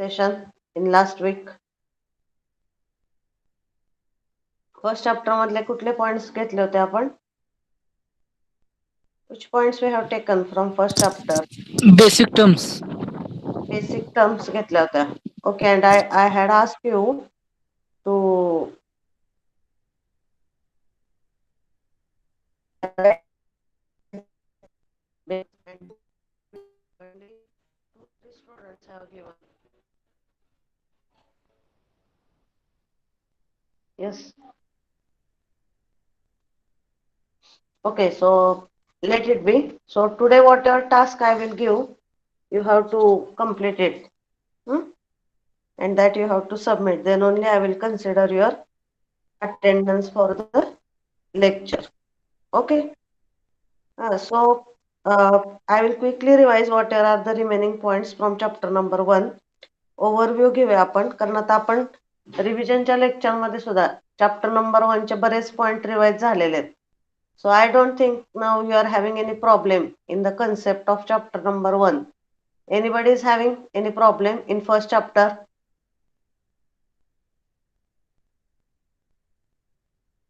session in last week. First chapter मधले कुठले points घेतले होते आपण? Which points we have taken from first chapter? Basic terms. Basic terms घेतल्या होत्या. Okay, and I had asked you to students have given. Yes. Okay, so let it be. So today whatever task I will give, you have to complete it. And that you have to submit. Then only I will consider your attendance for the lecture. Okay. I will quickly revise what are the remaining points from chapter number 1. Overview घेऊया आपण, कारण आता आपण रिव्हिजनच्या लेक्चरमध्ये सुद्धा chapter number 1 चे बरेच point revise झालेले आहेत. So I don't think now you are having any problem in the concept of chapter number 1. Anybody is having any problem in first chapter?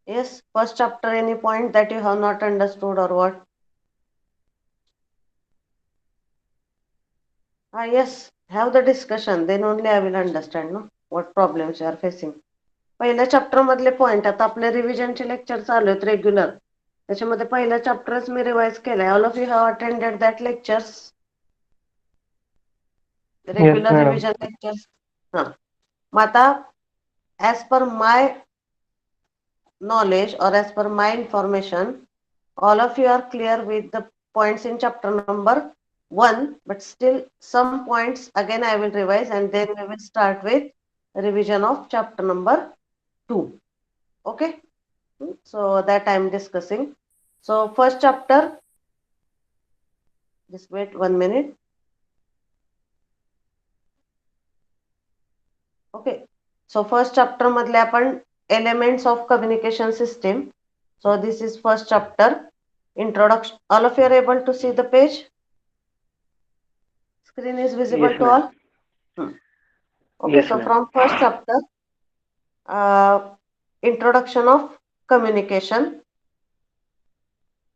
Yes, first chapter, any point that you have not understood or what? Yes, have the discussion, then only I will understand no what problems you are facing. पहिल्या chapter मधले point आता आपले रिव्हिजनचे lecture चालू आहेत regular, त्याच्यामध्ये पहिला चॅप्टरच मी revise केलाय. All of you have attended that lectures, Yes, regular madam. Revision lectures. हा, मग आता as per my knowledge or as per my information, all of you are clear with the points in chapter number 1, but still some points again I will revise and then we will start with revision of chapter number 2. Okay, so that I am discussing. So first chapter, just wait 1 minute. Okay, so first chapter madle apan elements of communication system. So this is first chapter, introduction. All of you are able to see the page? Screen is visible Yes, to madam. all? Okay, Yes, so madam. from first chapter, introduction of communication.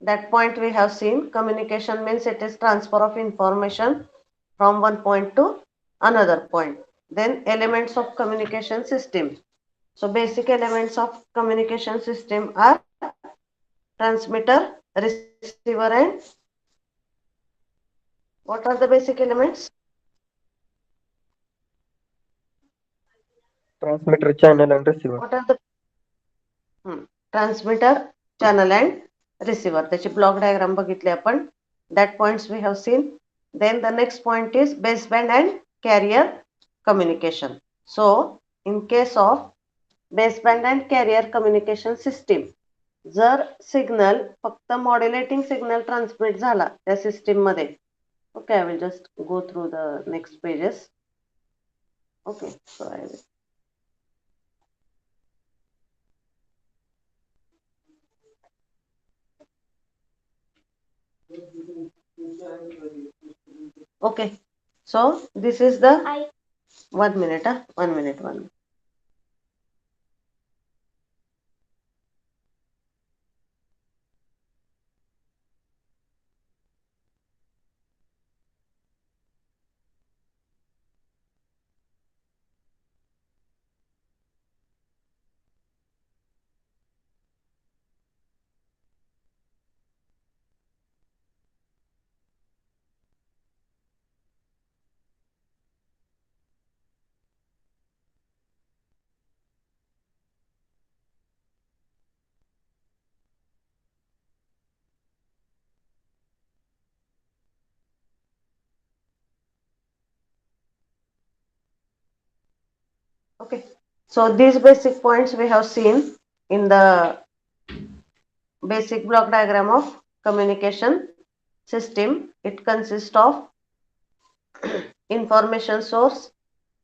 That point we have seen. Communication means it is transfer of information from one point to another point. Then elements of communication system. So basic elements of communication system are transmitter, receiver, and what are the basic elements? Transmitter, channel, and receiver. What are the transmitter, channel, and receiver? त्याची block diagram बघितली आपण. That points we have seen. Then the next point is baseband and carrier communication. So in case of baseband and carrier communication system, जर signal फक्त modulating signal transmit झाला त्या system मध्ये, okay, I will just go through the next pages. Okay, so I will okay, so this is the 1 minute, 1 minute, 1 minute. Okay, so these basic points we have seen in the basic block diagram of communication system. It consists of information source,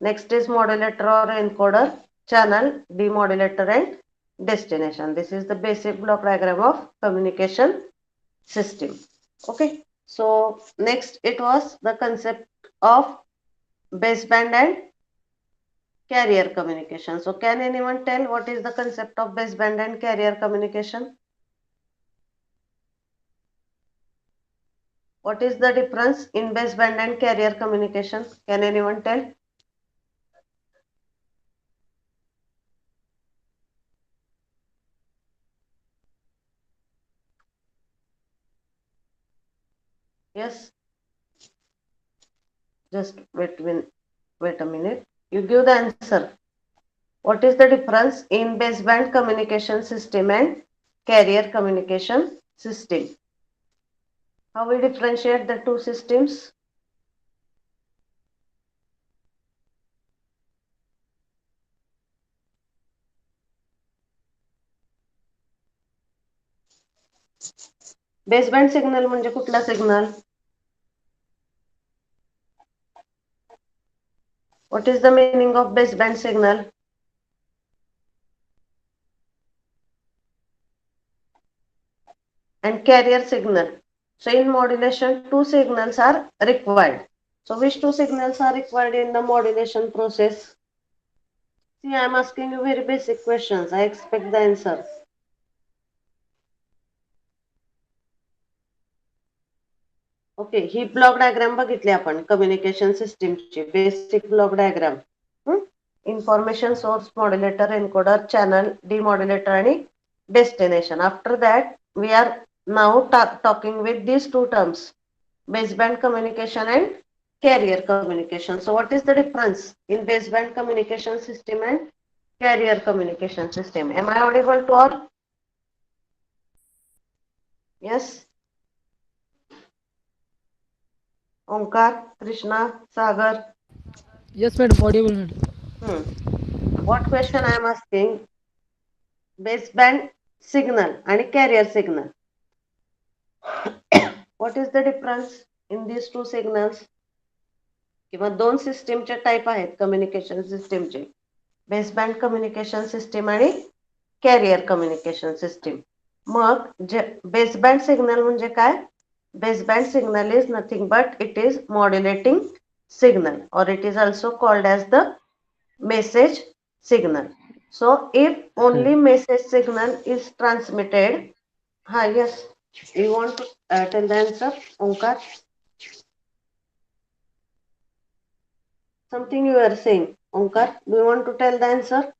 next is modulator or encoder, channel, demodulator, and destination. This is the basic block diagram of communication system. Okay, so next it was the concept of baseband and carrier communication. So can anyone tell what is the concept of baseband and carrier communication? What is the difference in baseband and carrier communication? Can anyone tell? Yes. Just wait a minute. You give the answer. What is the difference in baseband communication system and carrier communication system? How we differentiate the two systems? Baseband signal म्हणजे कुठला signal? What is the meaning of baseband signal? And carrier signal. So in modulation, two signals are required. So which two signals are required in the modulation process? See, I am asking you very basic questions. I expect the answer. Okay, ही block diagram बघितली आपण communication सिस्टीमची basic block diagram. Information source, modulator, encoder, channel, demodulator आणि destination. After that we are now talking with these two terms, baseband communication and carrier communication. So what is the difference in baseband communication system and carrier communication system? Am I audible to all? Yes. Omkar, Krishna, Sagar. Yes, madam. Audible, madam. What question I am asking? Baseband signal and carrier signal. What is the difference in these two signals? किंवा दोन सिस्टीमचे type आहेत communication सिस्टीमचे, baseband communication system आणि carrier communication system. मग जे baseband signal म्हणजे काय? Baseband signal is nothing but it is modulating signal, or it is also called as the message signal. So if only message signal is transmitted, yes, you want to tell the answer, Omkar? Something you are saying, Omkar, do you want to tell the answer?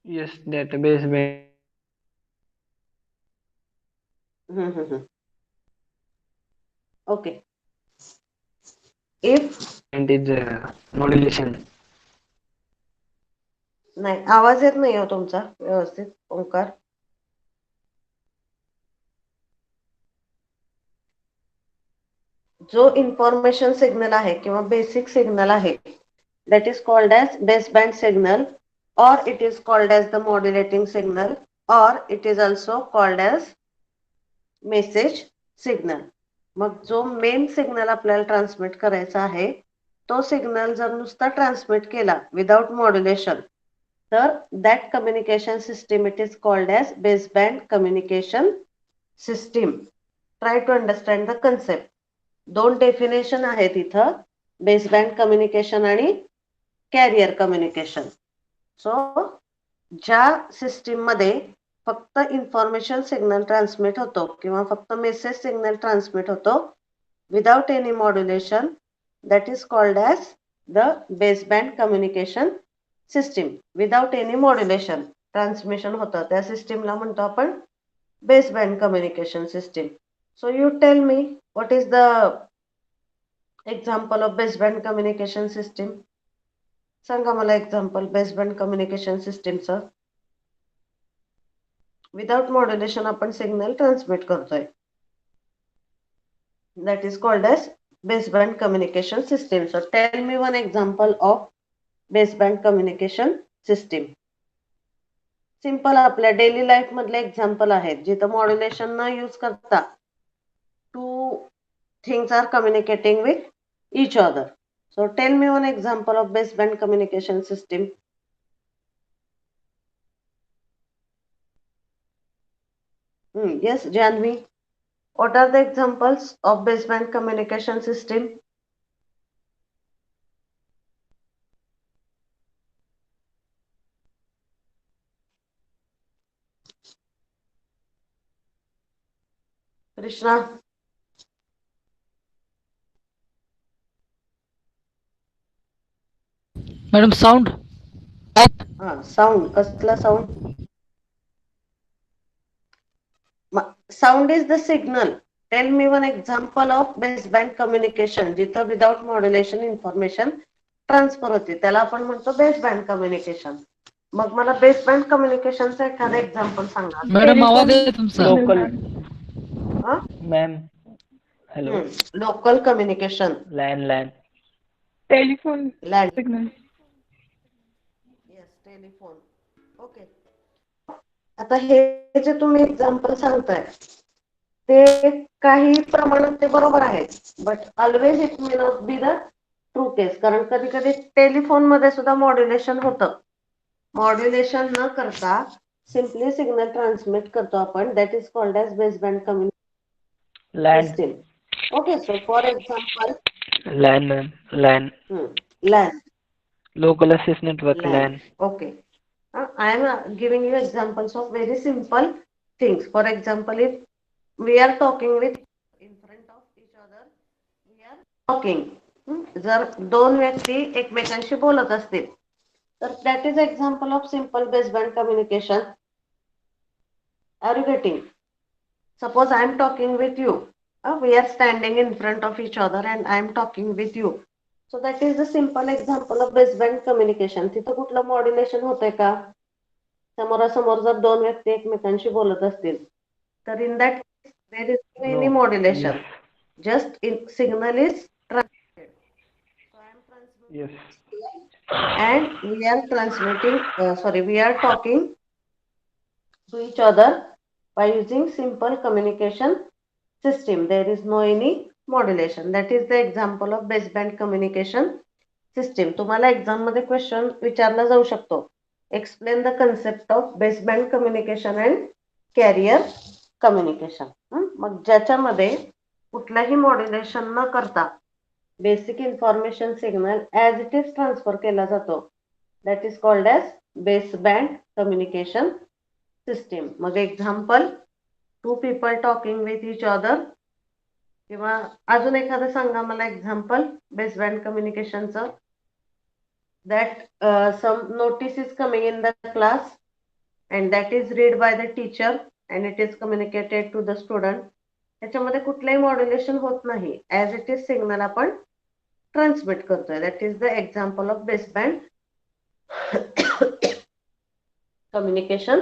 Yes, that baseband Okay. If is modulation. नाही, आवाज येत नाही हो तुमचा व्यवस्थित, ओंकार. जो information signal आहे किंवा बेसिक सिग्नल आहे, that is called as baseband signal, or it is called as the modulating signal, or it is also called as message signal. मग जो मेन सिग्नल आपल्याला ट्रान्समिट करायचा आहे, तो सिग्नल जर नुसता ट्रान्समिट केला विदाउट मॉड्युलेशन, तर that communication system it is called as baseband communication system. Try to understand the concept. दोन डेफिनेशन आहेत इथं, बेसबँड कम्युनिकेशन आणि कॅरियर कम्युनिकेशन. सो ज्या सिस्टीम मध्ये फक्त इन्फॉर्मेशन सिग्नल ट्रान्समिट होतो किंवा फक्त मेसेज सिग्नल ट्रान्समिट होतो without any modulation, that is called as the baseband communication system. Without any modulation transmission होतं त्या सिस्टीमला म्हणतो आपण baseband communication system. So you tell me, what is the example of baseband communication system? सांगा मला example baseband communication system चं. Without modulation आपण signal transmit करतोय. That is called as baseband communication system. So tell me one example of baseband communication system. Simple आपल्या daily life मधले example आहेत जिथं modulation न यूज करता two things are communicating with each other. So tell me one example of baseband communication system. Yes, Janvi. What are the examples of baseband communication system? Krishna. Madam sound. हा, sound. कसला sound? Sound is the signal. Tell me one example of baseband communication जिथं without modulation information transfer होते, त्याला आपण म्हणतो baseband communication. मग मला baseband कम्युनिकेशनचं एखादं एक्झाम्पल सांगा. मॅडम आवाज आहे तुमचा. Local ma'am. Hello. Local communication. Land telephone land. Signal. Yes, telephone. Okay. आता हे जे तुम्ही एक्झाम्पल सांगताय ते काही प्रमाणात ते बरोबर आहे, but always it may not be the true case. कारण कधी कधी टेलिफोन मध्ये सुद्धा मॉड्युलेशन होतं. मॉड्युलेशन न करता सिम्पली सिग्नल ट्रान्समिट करतो आपण, that is called as baseband communication LAN. System. Okay, so for example LAN ma'am. LAN. LAN. Local access network LAN. Okay. I am giving you examples of very simple things. For example, if we are talking with in front of each other, we are talking. जर दोन व्यक्ती एकमेकांशी बोलत असतील तर that is example of simple baseband communication. Are you getting? Suppose I am talking with you. We are standing in front of each other and I am talking with you. So that is the simple example of baseband communication. तिथं कुठलं modulation होतंय का? समोरासमोर जर दोन व्यक्ती एकमेकांशी बोलत असतील तर in that case there is no any modulation. Just in signal is transmitted. So I am transmitting. Yes. And we are transmitting. We are talking to each other by using simple communication system. There is no any modulation. That is the example of baseband communication system. तुम्हाला exam मध्ये question विचारला जाऊ शकतो. Explain the concept of baseband communication and carrier communication. मग ज्याच्यामध्ये कुठलाही modulation न करता basic information signal as it is transfer केला जातो, that is called as baseband communication system. मग example, two people talking with each other, किंवा अजून एखादं सांगा मला एक्झाम्पल बेसबँड कम्युनिकेशनचं. That some notice is coming in the class and that is read by the teacher and it is communicated to the student. त्याच्यामध्ये कुठलंही modulation होत नाही, ॲज इट इज सिग्नल आपण ट्रान्समिट करतोय. That is the example of baseband communication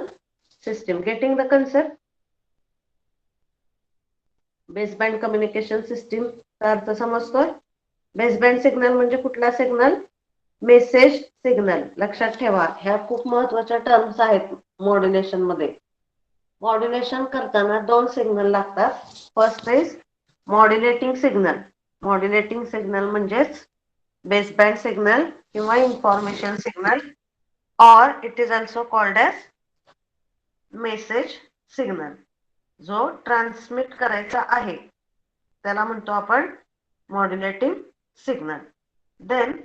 system. Getting the concept? Baseband communication सिस्टीमचा अर्थ समजतोय? Baseband signal म्हणजे कुठला सिग्नल? Message signal. लक्षात ठेवा, ह्या खूप महत्वाच्या टर्म्स आहेत मॉड्युलेशन मध्ये. मॉड्युलेशन करताना दोन सिग्नल लागतात. First is modulating signal. Modulating signal म्हणजेच बेसबँड सिग्नल किंवा information signal, or it is also called as message signal. जो ट्रान्समिट करायचा आहे त्याला म्हणतो आपण modulating signal. Then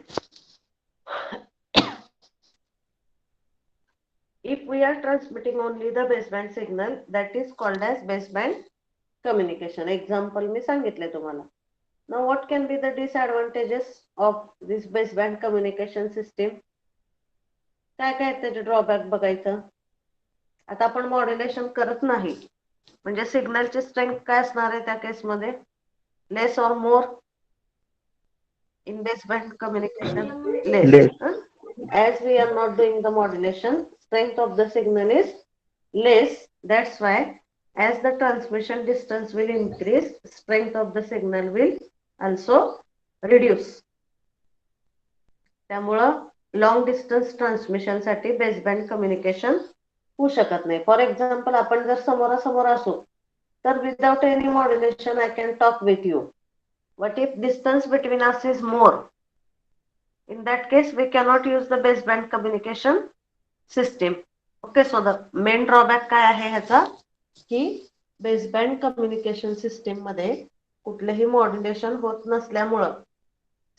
if we are transmitting only the baseband signal, that is called as baseband communication. Example मी सांगितले तुम्हाला. Now what can be the disadvantages of this baseband communication system? काय काय त्याचे ड्रॉबॅक बघायचं. आता आपण मॉड्युलेशन करत नाही म्हणजे सिग्नलची स्ट्रेंथ काय असणार आहे त्या केसमध्ये? लेस और मोर in baseband communication? Less. As we are not doing the modulation, strength of the signal is less. That's why as the transmission distance will increase, strength of the signal will also reduce. त्यामुळं long distance transmission साठी baseband communication होऊ शकत नाही. For example, आपण जर समोरासमोर असू तर without any modulation I can talk with you. But if distance between us is more, in that case we cannot use the baseband communication system. Okay, so the main drawback काय आहे ह्याचा, की baseband communication system मध्ये कुठलेही modulation होत नसल्यामुळं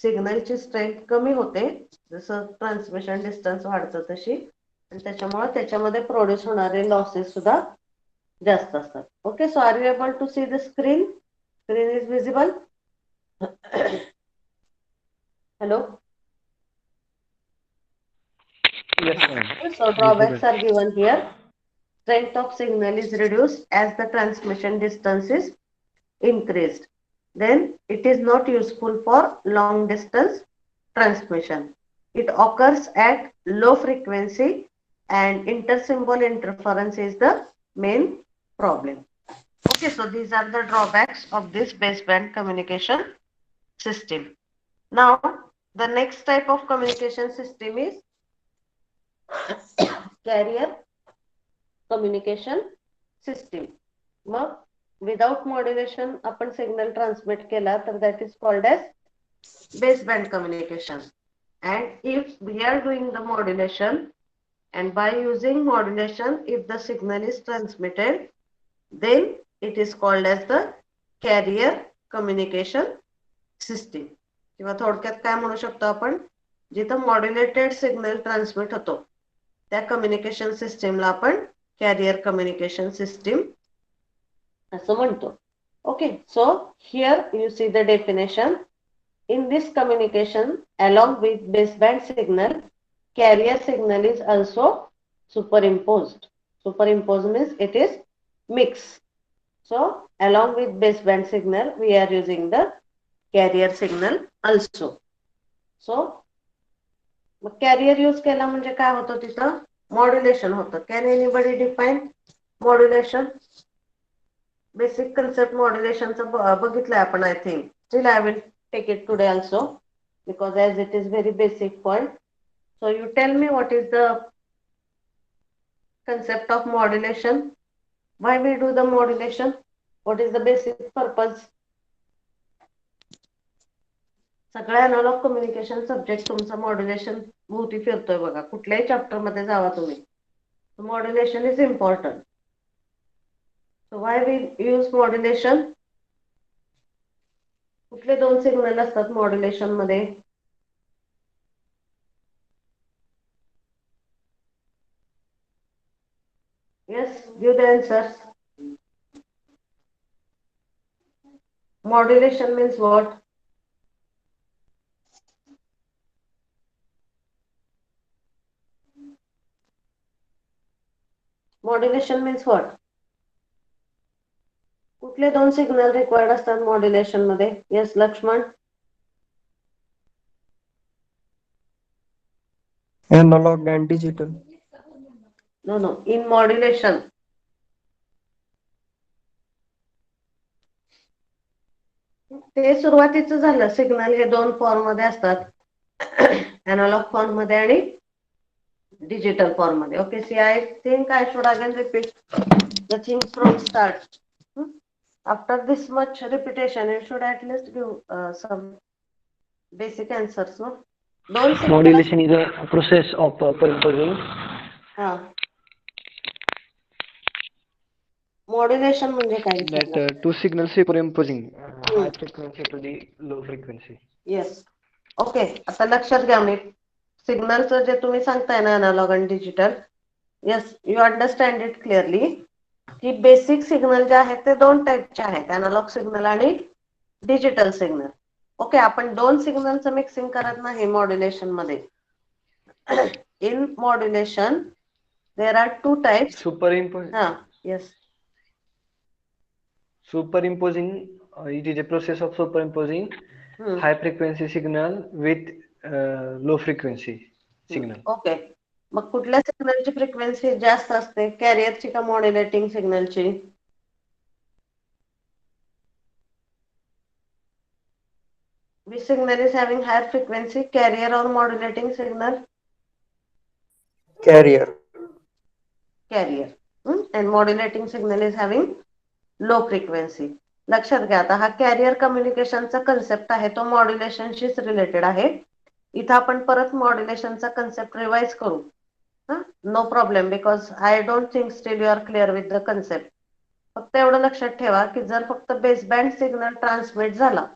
सिग्नलची strength कमी होते, जसं ट्रान्समिशन डिस्टन्स वाढतं तशी, आणि त्याच्यामुळे त्याच्यामध्ये प्रोड्यूस होणारे लॉसेस सुद्धा जास्त असतात. Okay, so are you able to see the screen? Screen is visible? Hello. Yes, ma'am. So drawbacks Visible. are given here. Strength of signal is reduced as the transmission distance is increased. Then it is not useful for long distance transmission. It occurs at low frequency and intersymbol interference is the main problem. Okay, so these are the drawbacks of this baseband communication system. Now, the next type of communication system is carrier communication system. मग without modulation आपण signal transmit केला तर that is called as baseband communication. And if we are doing the modulation, and by using modulation, if the signal is transmitted, then it is called as the carrier communication system. किंवा थोडक्यात काय म्हणू शकतो आपण, जिथं modulated signal transmit होतो त्या communication सिस्टीमला आपण कॅरियर कम्युनिकेशन सिस्टीम असं म्हणतो. Okay, so here you see the definition. In this communication, along with baseband signal, carrier signal is also superimposed. Superimposed means it is mixed. So, along with baseband signal, we are using the carrier signal also. So, carrier use केला म्हणजे काय होतं तिथं? Modulation होतं. Can anybody define modulation? Basic concept modulation बघितलंय आपण, I think. Still I will take it today also because as it is very basic point. So you tell me what is the concept of modulation? Why we do the modulation? What is the basic purpose? सगळ्या analog communication subject तुमचा modulation भोवती फिरतोय बघा. कुठल्याही chapter मध्ये जावा तुम्ही, modulation is important. So why we use modulation? कुठले दोन सिग्नल असतात मॉड्युलेशन मध्ये? Yes, give the answers. Modulation means what? Modulation means what? कुठले दोन सिग्नल रिक्वायर्ड असतात मॉड्युलेशन मध्ये? Yes Laxman. Analog and digital. No no, in modulation. ते सुरुवातीचं झालं. सिग्नल हे दोन फॉर्म मध्ये असतात, अॅनालॉग फॉर्म मध्ये आणि डिजिटल फॉर्म मध्ये. Okay, see I think I should again repeat the things from start. After this much repetition you should at least give some basic answers. No, दोन signal. Modulation is a process of superimposing. हा, modulation म्हणजे काय? That two signals superimposing high frequency to the low frequency. Yes. Okay, आता लक्षात घ्या. मी सिग्नलचं जे तुम्ही सांगताय ना अॅनालॉग आणि digital, yes you understand it clearly की बेसिक सिग्नल जे आहेत ते दोन टाईपचे आहेत, अॅनालॉग सिग्नल आणि डिजिटल सिग्नल. ओके, आपण दोन सिग्नलचं मिक्सिंग करत नाही मॉड्युलेशन मध्ये. In modulation there are two types. हा, yes. Superimposing, it is a process of superimposing high frequency signal with low frequency signal. Okay, मग कुठल्या सिग्नलची फ्रिक्वेन्सी जास्त असते, कॅरियरची का मॉड्युलेटिंग सिग्नलची? Which signal is having higher frequency, carrier or modulating signal? Carrier. Carrier. And modulating signal is having low frequency. लक्षात घ्या. आता हा कॅरियर कम्युनिकेशनचा कन्सेप्ट आहे तो मॉड्युलेशनशीच रिलेटेड आहे. इथं आपण परत मॉड्युलेशनचा कन्सेप्ट रिवाइज करू. No problem, because I don't think still you are clear with the concept. फक्त एवढं लक्षात ठेवा की जर फक्त बेसबँड सिग्नल ट्रान्समिट झाला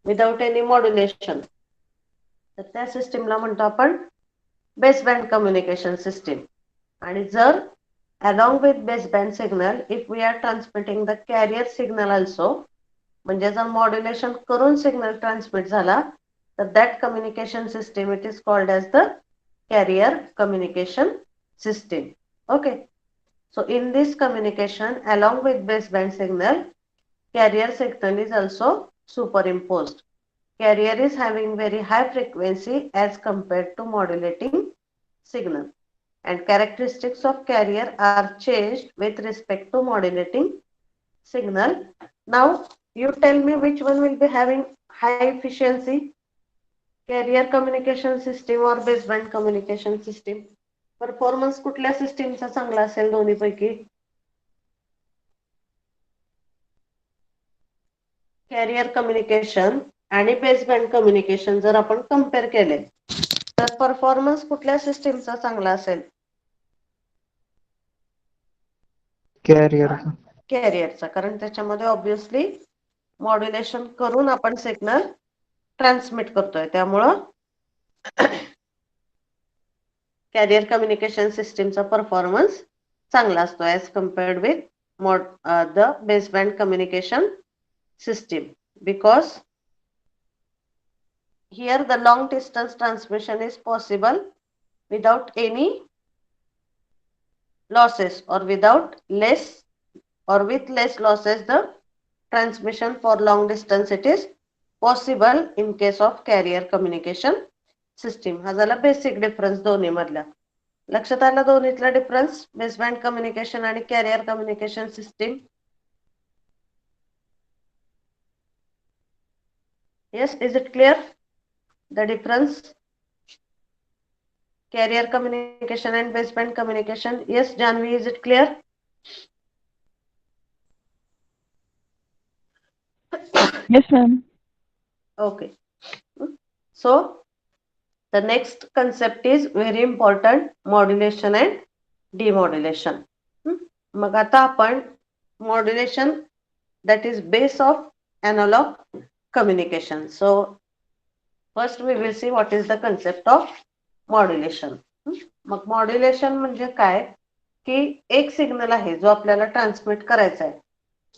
विदाउट एनी मॉड्युलेशन तर त्या सिस्टीमला म्हणतो आपण बेसबँड कम्युनिकेशन सिस्टीम. आणि जर along with baseband signal, if we are transmitting the carrier signal also, म्हणजे जर मॉड्युलेशन करून सिग्नल ट्रान्समिट झाला तर that communication system it is called as the carrier communication system. Okay, so in this communication along with baseband signal, carrier signal is also superimposed. Carrier is having very high frequency as compared to modulating signal, and characteristics of carrier are changed with respect to modulating signal. Now you tell me which one will be having high efficiency, carrier communication system or baseband communication system? Performance कुठल्या सिस्टीमचा चांगला असेल दोन्हीपैकी? Carrier communication आणि baseband communication जर आपण compare केले तर परफॉर्मन्स कुठल्या सिस्टीमचा चांगला असेल? Carrier. कॅरियरचा, कारण त्याच्यामध्ये ऑब्विसली मॉड्युलेशन करून आपण सिग्नल ट्रान्समिट करतोय, त्यामुळं कॅरियर कम्युनिकेशन सिस्टीमचा परफॉर्मन्स चांगला असतो as compared with the baseband communication system, because here the long distance transmission is possible without any losses or without less or with less losses. The transmission for long distance it is possible in case of carrier communication system. हा झाला basic difference दोन्ही मधला. लक्षात आला दोन्हीतला difference, baseband communication आणि carrier communication system? Yes, is it clear? The difference? Carrier communication and baseband communication. Yes, Janvi, is it clear? Yes, ma'am. Okay. So, the next concept is very important, modulation and demodulation. मग आता आपण modulation, that is base of analog communication. So first we will see what is the concept of modulation. मग modulation म्हणजे काय की एक signal आहे जो आपल्याला ट्रान्समिट करायचा आहे,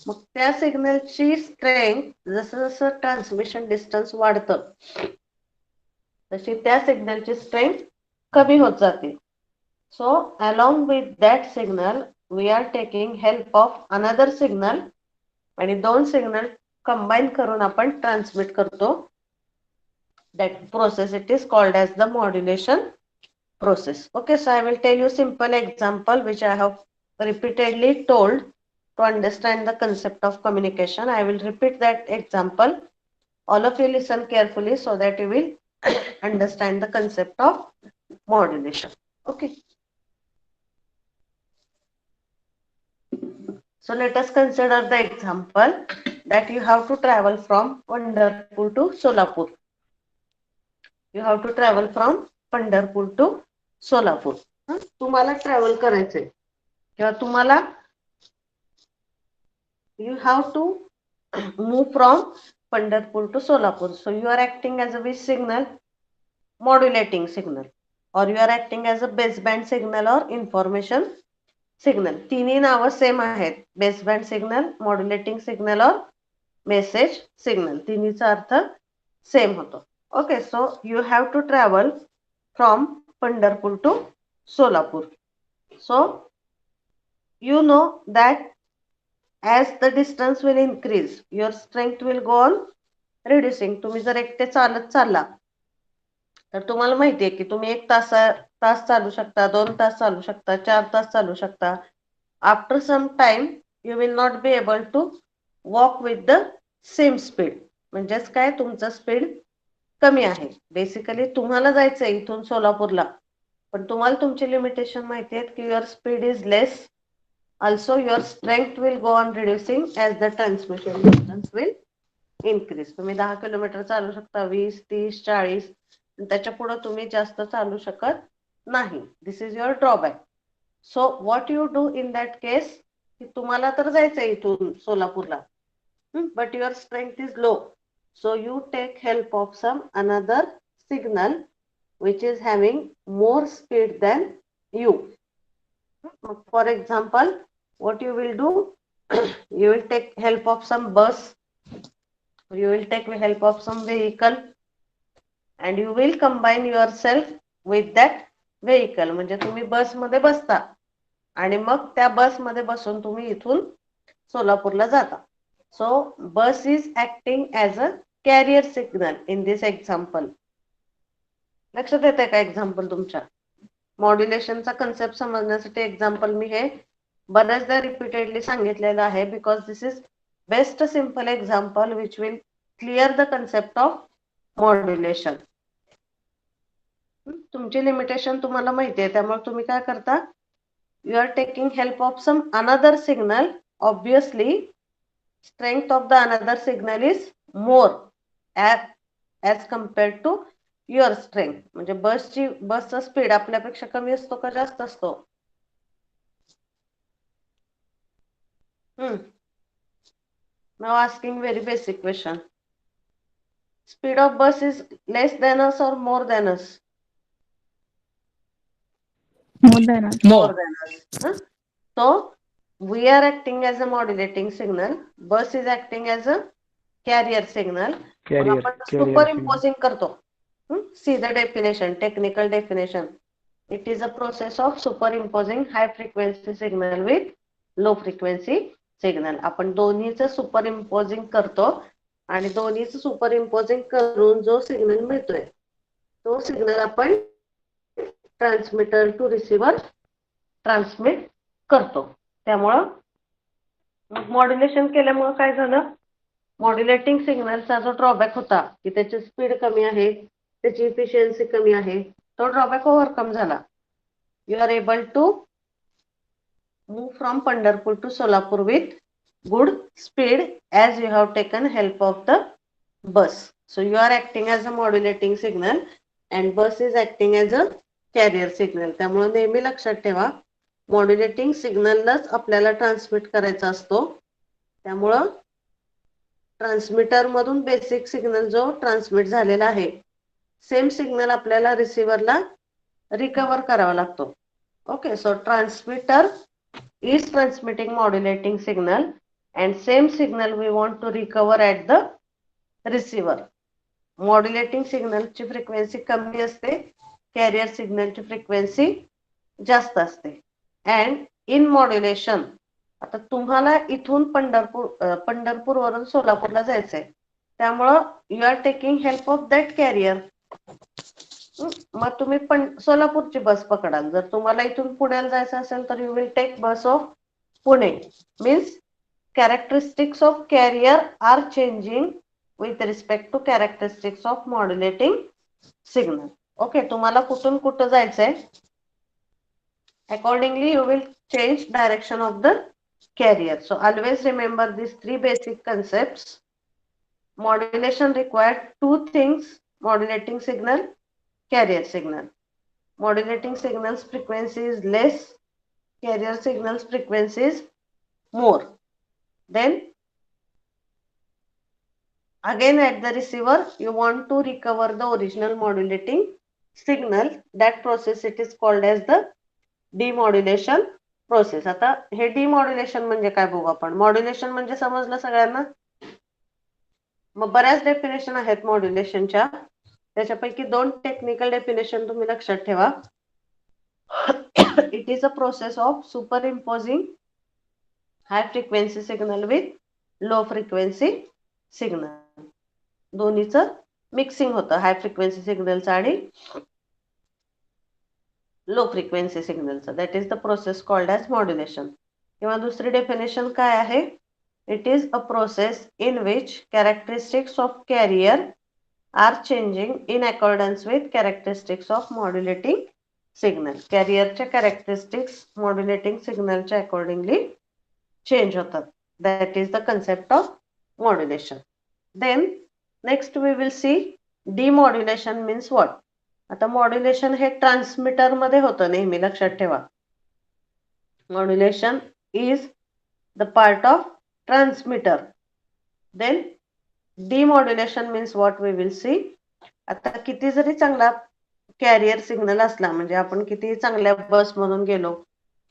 मग त्या सिग्नलची स्ट्रेंथ जसं जसं ट्रान्समिशन डिस्टन्स वाढतं तशी त्या सिग्नलची स्ट्रेंथ कमी होत जाते. So along with that signal we are taking help of another signal, आणि दोन सिग्नल कंबाईन करून आपण ट्रान्समिट करतो. That process it is called as the modulation process. Okay, so I will tell you simple example which I have repeatedly told to understand the concept of communication. I will repeat that example. All of you listen carefully so that you will understand the concept of modulation. Okay. So let us consider the example that you have to travel from Pandharpur to Solapur. You have to travel from Pandharpur to Solapur. तुम्हाला travel करायचंय किंवा तुम्हाला you have to move from Pandharpur to Solapur. So you are acting as a which signal? Modulating signal, or you are acting as a baseband signal or information signal. तिन्ही नावं same आहेत, baseband signal, modulating signal और message signal. तिन्हीचा अर्थ same होतो. Okay, so you have to travel from Pandharpur to Solapur. So you know that as the distance will increase, your strength will go on reducing. तुम्ही जर एकटे चालत चालला तर तुम्हाला माहिती आहे की तुम्ही एक तास चालू शकता, 2 तास चालू शकता, 4 तास चालू शकता. After some time you will not be able to walk with the same speed. म्हणजेच काय, तुमचं स्पीड कमी आहे. बेसिकली तुम्हाला जायचंय इथून सोलापूरला, पण तुम्हाला तुमची लिमिटेशन माहिती आहेत की your speed is less, also your strength will go on reducing as the transmission distance will increase. तुम्ही 10 किलोमीटर चालू शकता, 20, 30, 40, त्याच्या पुढे तुम्ही जास्त चालू शकत नाही. This is your drawback. So what you do in that case, की तुम्हाला तर जायचंय इथून सोलापूरला, but your strength is low. So you take help of some another signal which is having more speed than you. For example, what you will do, you will take help of some bus, you will take help of some vehicle, and you will combine yourself with that vehicle. म्हणजे तुम्ही बस मध्ये बसता आणि मग त्या बस मध्ये बसून तुम्ही इथून सोलापूरला जाता. So bus is acting as a carrier signal in this example. लक्षात येते का एक्झाम्पल तुमच्या? मॉड्युलेशनचा कन्सेप्ट समजण्यासाठी एक्झाम्पल मी हे बऱ्याचदा रिपीटेडली सांगितलेलं आहे, because this is best simple example which will clear the concept of modulation. तुमची लिमिटेशन तुम्हाला माहिती आहे, त्यामुळे तुम्ही काय करता, you are taking help of some another signal. Obviously strength of the another signal is more as compared to your strength. म्हणजे बसचा स्पीड आपल्यापेक्षा कमी असतो का जास्त असतो? Now asking very basic question. Speed of bus is less than us or more than us? More than us. More than us. So we are acting as a modulating signal. Bus is acting as a carrier signal. Carrier Superimposing करतो. See the definition, technical definition. It is a process of superimposing high frequency signal with low frequency signal. आपण दोन्हीचं सुपरइम्पोजिंग करतो आणि दोन्हीचं सुपरइम्पोजिंग करून जो signal मिळतोय तो signal आपण transmitter to receiver transmit करतो. त्यामुळं मॉड्युलेशन केल्यामुळे काय झालं, मॉड्युलेटिंग सिग्नलचा जो ड्रॉबॅक होता की त्याची स्पीड कमी आहे, त्याची इफिशियन्सी कमी आहे, तो ड्रॉबॅक ओव्हरकम झाला. You are able to move from Pandharpur to Solapur with good speed as you have taken help of the bus. So you are acting as a modulating signal and bus is acting as a carrier signal. त्यामुळे नेहमी लक्षात ठेवा, modulating सिग्नललाच आपल्याला transmit करायचा असतो. त्यामुळं transmitter मधून basic signal जो ट्रान्समिट झालेला आहे, सेम सिग्नल आपल्याला रिसिव्हरला रिकव्हर करावा लागतो. Okay, so transmitter is transmitting modulating signal and same signal we want to recover at the receiver. Modulating signal ची frequency कमी असते, carrier signal ची frequency जास्त असते. and in modulation, आता तुम्हाला इथून पंढरपूर वरून सोलापूरला जायचंय, त्यामुळं you are taking help of that carrier. मग तुम्ही सोलापूरची बस पकडाल. जर तुम्हाला इथून पुण्याला जायचं असेल तर you will take bus of Pune. Means characteristics of carrier are changing with respect to characteristics of modulating signal. Okay, तुम्हाला कुठून कुठं जायचंय, accordingly you will change direction of the carrier. So always remember this 3 basic concepts. Modulation required 2 things, modulating signal, carrier signal. Modulating signals frequency is less, carrier signals frequency is more. Then again at the receiver you want to recover the original modulating signal. That process it is called as the demodulation process. आता हे demodulation म्हणजे काय बघू आपण. Modulation म्हणजे समजलं सगळ्यांना? मग बऱ्याच डेफिनेशन आहेत मॉड्युलेशनच्या, त्याच्यापैकी 2 टेक्निकल डेफिनेशन तुम्ही लक्षात ठेवा. It is a process of superimposing high frequency signal with low frequency signal. दोन्हीचं मिक्सिंग होतं, हाय फ्रिक्वेन्सी सिग्नलचं आणि लो फ्रिक्वेन्सी सिग्नलचं. That is the process called as modulation. किंवा दुसरी डेफिनेशन काय आहे, it is a process in which characteristics of carrier are changing in accordance with characteristics of modulating signal. कॅरियरच्या characteristics modulating signal च्या accordingly change होतात. That is the concept of modulation. Then next we will see demodulation means what. आता modulation हे transmitter मध्ये होतं, नेहमी लक्षात ठेवा. Modulation is the part of transmitter. Then demodulation means what we will see. आता किती जरी चांगला कॅरियर सिग्नल असला, म्हणजे आपण किती चांगल्या बस मधून गेलो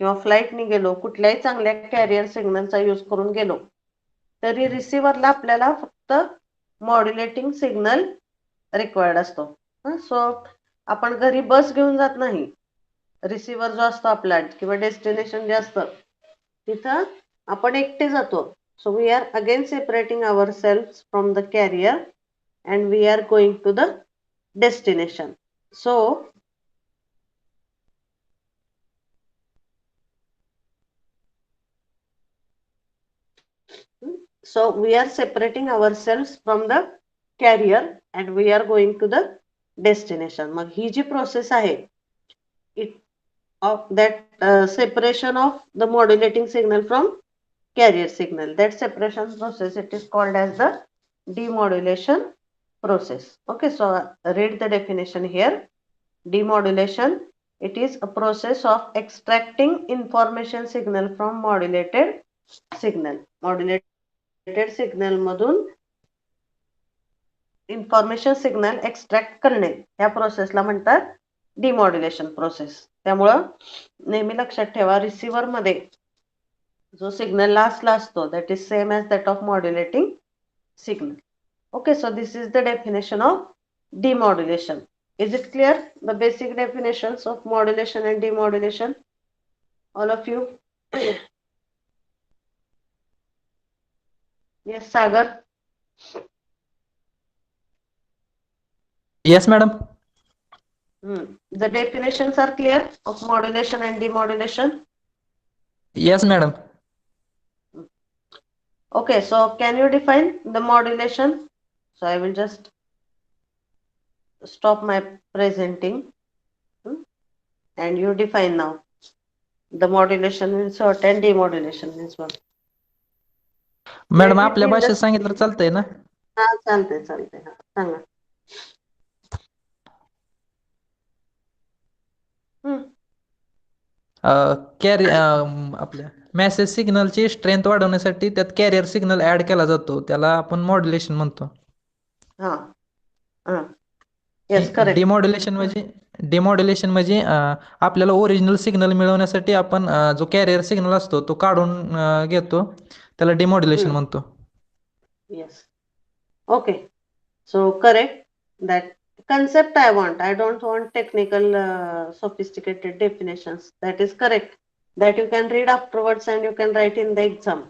किंवा फ्लाईटने गेलो, कुठल्याही चांगल्या कॅरियर सिग्नलचा यूज करून गेलो, तरी रिसिव्हरला आपल्याला फक्त मॉड्युलेटिंग सिग्नल रिक्वायर्ड असतो. सो आपण घरी बस घेऊन जात नाही. रिसिव्हर जो असतो आपला किंवा डेस्टिनेशन जे असतं तिथं आपण एकटे जातो. So we are again separating our self from the carrier and we are going to the destination. So we are separating ourselves from the carrier and we are going to the destination. मग ही जी process आहे it of that separation of the modulating signal from carrier signal, that separation process, it is called as the demodulation process. Okay, so read the definition here. Demodulation, it is a process of extracting information signal from modulated signal. Modulated signal मधून information signal extract करणे या प्रोसेसला म्हणतात डिमॉड्युलेशन process. त्यामुळं नेहमी लक्षात ठेवा, receiver मध्ये जो सिग्नल लास्टला असतो that is same as that of modulating signal. Okay, so this is the definition of demodulation. Is it clear? The basic definitions of modulation and demodulation, all of you? Yes, Sagar. Yes, madam. The definitions are clear of modulation and demodulation? Yes, madam. Okay, so can you define the modulation? So I will just stop my presenting and you define now. The modulation means what and demodulation means what? Madam आपल्या भाषेत सांगितलं चालतंय ना? हा, चालतंय. हा, सांगा. आपल्या मेसेज सिग्नलची स्ट्रेंथ वाढवण्यासाठी त्यात कॅरियर सिग्नल ऍड केला जातो, त्याला आपण मॉड्युलेशन म्हणतो. Yes, correct. डिमॉड्युलेशन म्हणजे आपल्याला ओरिजिनल सिग्नल मिळवण्यासाठी आपण जो कॅरियर सिग्नल असतो तो काढून घेतो, त्याला डिमॉड्युलेशन म्हणतो. Yes, okay. So correct. That concept I want. I don't want technical sophisticated definitions. That is correct. That you can read afterwards and you can write in the exam.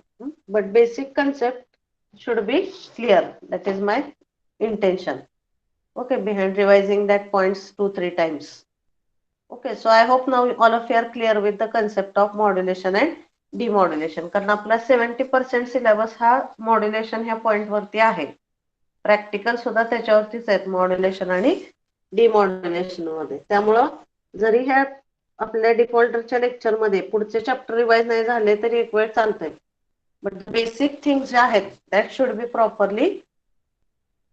But basic concept should be clear. That is my intention. Okay, behind revising that points 2-3 times. Okay, so I hope now all of you are clear with the concept of modulation and demodulation. कारण आपला 70% syllabus हा modulation ह्या point वरती आहे. Practical सुद्धा त्याच्यावरतीच आहेत, modulation आणि डिमॉड्युलेशन मध्ये. त्यामुळं जरी ह्या आपल्या डिफॉल्टरच्या लेक्चर मध्ये पुढचे चॅप्टर रिवाइज नाही झाले तरी एक वेळ चालतंय. बट बेसिक थिंग्स जे आहेत दॅट शुड बी प्रॉपरली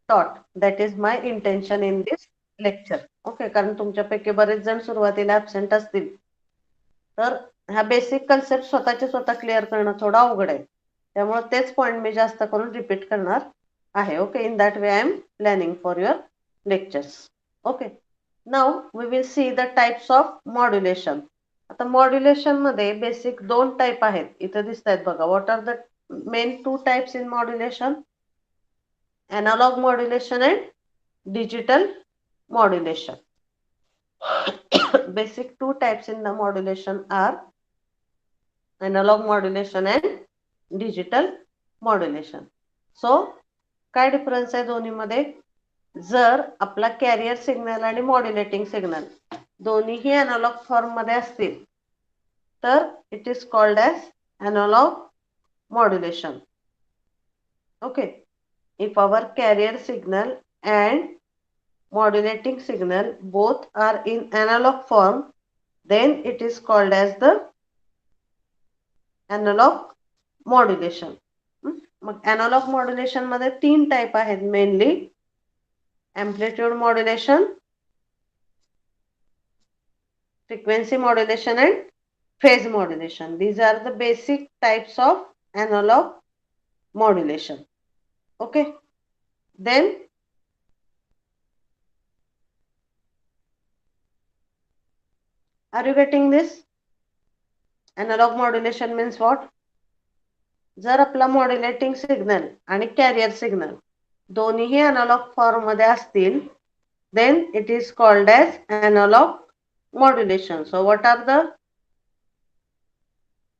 टॉट. That is my intention in this lecture. Okay, कारण तुमच्यापैकी बरेच जण सुरुवातीला ऍबसेंट असतील, तर ह्या बेसिक कन्सेप्ट स्वतः क्लिअर करणं थोडं अवघड आहे. त्यामुळे तेच पॉईंट मी जास्त करून रिपीट करणार आहे. Okay, in that way I am planning for your lectures. Okay, now we will see the types of modulation. आता मॉड्युलेशन मध्ये बेसिक 2 टाईप आहेत, इथे दिसत आहेत बघा. What are the main 2 types in modulation? Analog modulation and digital modulation. Basic 2 types in the modulation are analog modulation and digital modulation. So काय difference आहे दोन्ही मध्ये? जर आपला कॅरियर सिग्नल आणि मॉड्युलेटिंग सिग्नल दोन्हीही अनालॉग फॉर्म मध्ये असतील तर it is called as analog modulation. Okay, if our carrier signal and modulating signal both are in analog form, then it is called as the analog modulation. मग analog modulation मध्ये 3 type आहेत mainly: amplitude modulation, frequency modulation and phase modulation. These are the basic types of analog modulation. Okay, then are you getting this? Analog modulation means what? जर आपला modulating signal आणि carrier signal दोन्हीही analog form मध्ये असतील, then it is called as analog modulation. So what are the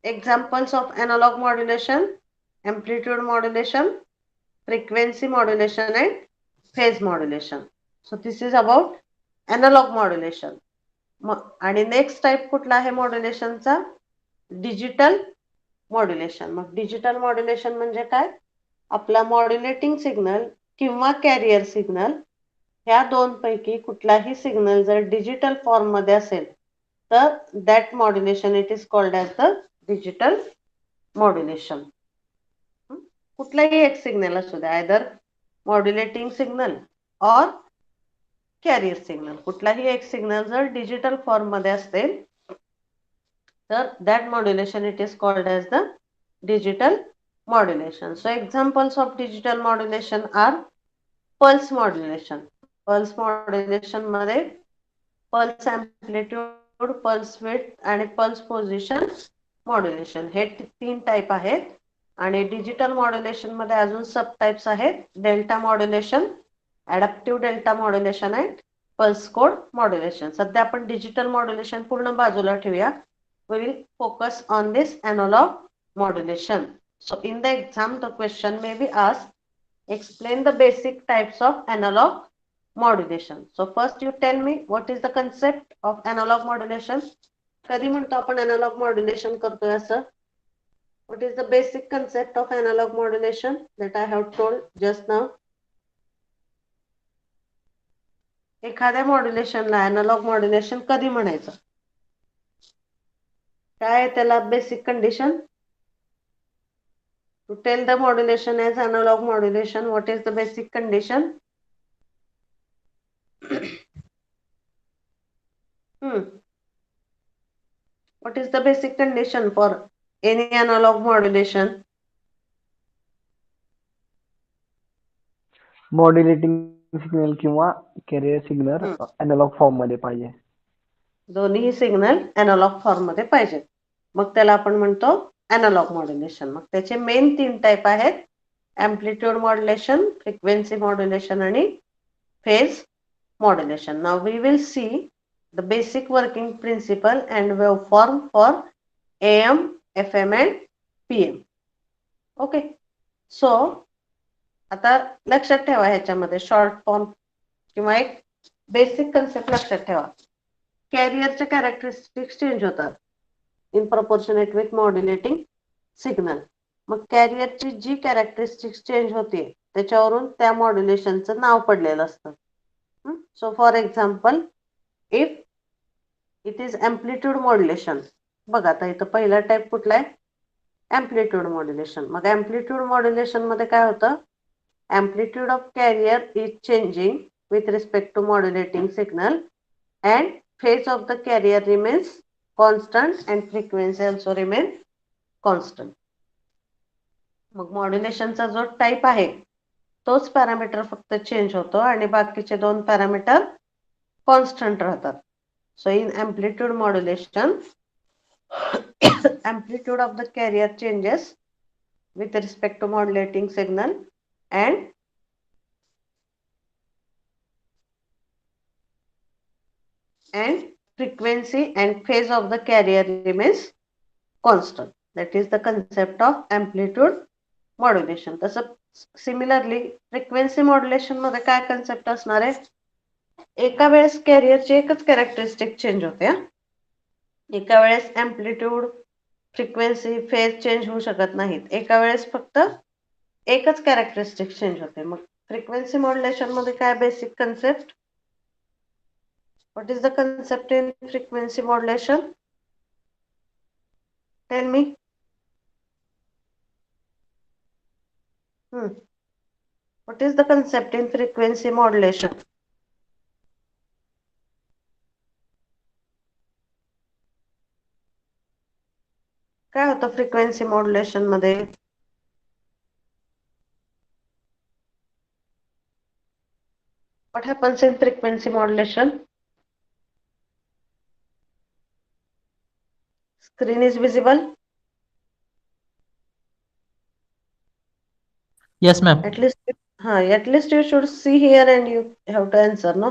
examples of analog modulation? Amplitude modulation, frequency modulation and phase modulation. So this is about analog modulation. आणि next type कुठला आहे मॉड्युलेशनचा? Digital modulation. मग digital modulation म्हणजे काय? आपला modulating signal किंवा carrier signal ह्या दोन पैकी कुठलाही सिग्नल जर डिजिटल फॉर्म मध्ये असेल तर that modulation it is called as the digital modulation. कुठलाही एक सिग्नल असू द्या, either modulating signal or carrier signal, कुठलाही एक सिग्नल जर डिजिटल फॉर्म मध्ये असेल तर that modulation it is called as the digital modulation. So examples of digital modulation are pulse modulation. Pulse modulation मध्ये पल्स अँप्लिट्यूड, पल्स विड्थ आणि pulse position modulation हे 3 type आहेत. आणि डिजिटल मॉड्युलेशन मध्ये अजून सब टाइप्स आहेत. Delta modulation, adaptive delta modulation and pulse code modulation. सध्या आपण डिजिटल मॉड्युलेशन पूर्ण बाजूला ठेवूया. We will focus on this analog modulation. So in the exam the question may be asked, explain the basic types of analog modulation. So first you tell me what is the concept of analog modulation. कधी म्हणतो आपण analog modulation करतोय असं? What is the basic concept of analog modulation that I have told just now? एखाद्या मॉड्युलेशनला analog modulation कधी म्हणायचं? काय आहे त्याला basic condition? To tell the modulation as analog modulation, what is the basic condition? What is the basic condition for any analog modulation? Modulating signal किंवा carrier signal analogue form मध्ये पाहिजे. दोन्ही signal analogue form मध्ये पाहिजेत, मग त्याला आपण म्हणतो अॅनालॉग मॉड्युलेशन. मग त्याचे मेन 3 टाइप आहेत: अँप्लिट्यूड मॉड्युलेशन, फ्रिक्वेन्सी मॉड्युलेशन आणि phase modulation. Now we will see the basic working principle and waveform for AM, FM and PM. Okay, so आता लक्षात ठेवा, ह्याच्यामध्ये शॉर्ट फॉर्म किंवा एक बेसिक कन्सेप्ट लक्षात ठेवा. कॅरियरचे कॅरेक्टरिस्टिक्स चेंज होतात in proportionate with modulating signal. मग कॅरियरची जी कॅरेक्टरिस्टिक्स चेंज होते त्याच्यावरून त्या मॉड्युलेशनचं नाव पडलेलं असतं. So for example, if it is amplitude modulation, बघा आता इथं पहिला टाइप कुठला आहे? Amplitude modulation. मग अँप्लिट्यूड मॉड्युलेशन मध्ये काय होतं? Amplitude of carrier is changing with respect to modulating signal and phase of the carrier remains constant and frequency also remain constant. मग मॉड्युलेशनचा जो टाइप आहे तोच पॅरामीटर फक्त चेंज होतो आणि बाकीचे 2 पॅरामीटर कॉन्स्टंट राहतात. So in amplitude modulation amplitude of the carrier changes with respect to modulating signal and frequency and phase of the carrier remains constant. That is the concept of amplitude modulation. तसं similarly frequency modulation मध्ये काय concept असणार आहे? एका वेळेस कॅरियरची एकच characteristic change होते. एका वेळेस अँप्लिट्यूड, फ्रिक्वेन्सी, फेज चेंज होऊ शकत नाहीत. एका वेळेस फक्त एकच कॅरेक्टरिस्टिक चेंज होते. मग फ्रिक्वेन्सी मॉड्युलेशन मध्ये काय basic concept? What is the concept in frequency modulation? Tell me. What is the concept in frequency modulation? काय होतं फ्रिक्वेन्सी मॉड्युलेशन मध्ये? What happens in frequency modulation? Screen is visible? Yes, ma'am. At least you should see here and you have to answer, no?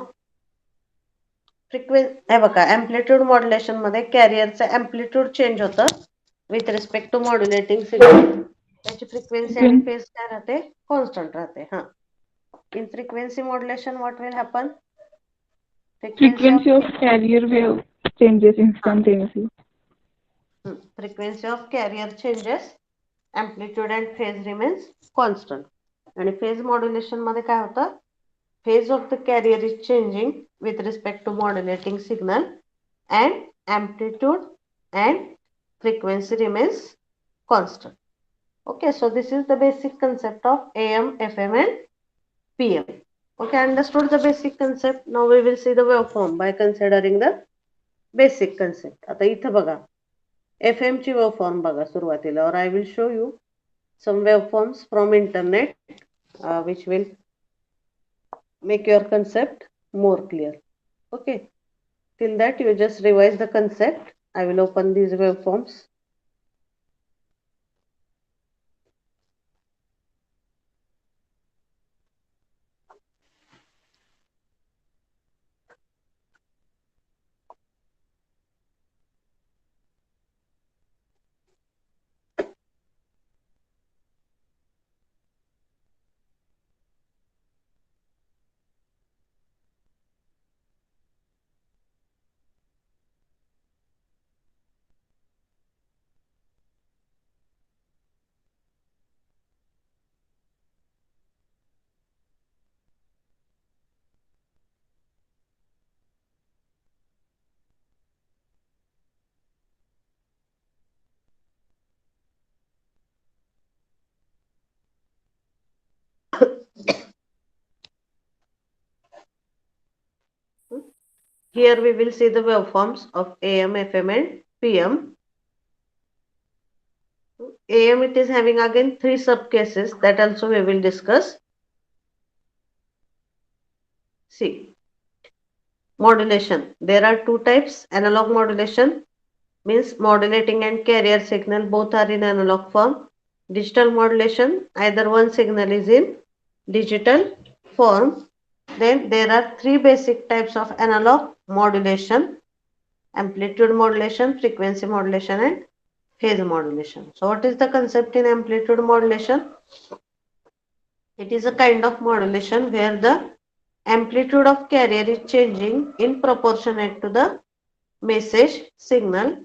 हे बघा amplitude modulation मध्ये कॅरियरचं amplitude change होतं with respect to modulating signal. त्याची frequency आणि phase काय राहते? Constant राहते. हा. In frequency modulation what will happen? Frequency of carrier wave changes instantaneously. Frequency of carrier changes, amplitude and phase remains constant. आणि phase modulation मध्ये काय होतं? Phase of the carrier is changing with respect to modulating signal and amplitude and frequency remains constant. Okay, so this is the basic concept of AM, FM and PM. Okay, understood the basic concept. Now we will see the waveform by considering the basic concept. आता इथं बघा FM ची waveform बघा सुरुवातीला, or I will show you some waveforms from internet which will make your concept more clear. Okay, till that you just revise the concept. I will open these waveforms. Here we will see the waveforms of AM, FM and PM. AM, it is having again 3 subcases that also we will discuss. See, modulation. There are 2 types. Analog modulation means modulating and carrier signal both are in analog form. Digital modulation, either one signal is in digital form. Then there are 3 basic types of analog modulation: amplitude modulation, frequency modulation and phase modulation. So what is the concept in amplitude modulation? It is a kind of modulation where the amplitude of carrier is changing in proportionate to the message signal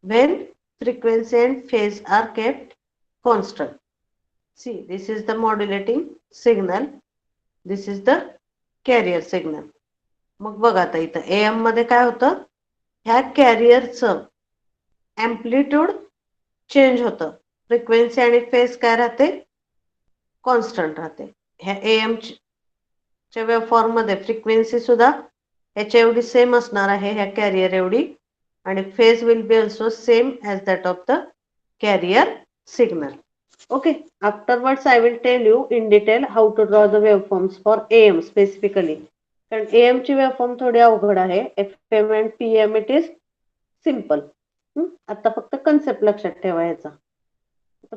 when frequency and phase are kept constant. See, this is the modulating signal. This is the carrier signal. मग बघा आता इथं AM मध्ये काय होतं? ह्या कॅरियरचं amplitude change होतं. Frequency आणि फेज काय राहते? कॉन्स्टंट राहते. ह्या AM च्या वेव्हफॉर्म मध्ये फ्रिक्वेन्सी सुद्धा ह्याच्या एवढी सेम असणार आहे, ह्या कॅरियर एवढी, आणि phase will be also same as that of the carrier signal. Okay, afterwards I will tell you in detail how to draw the waveforms for AM specifically. कारण AM ची वेव्हफॉर्म थोडी अवघड आहे. FM and PM it is simple. आता फक्त concept लक्षात ठेवायचा.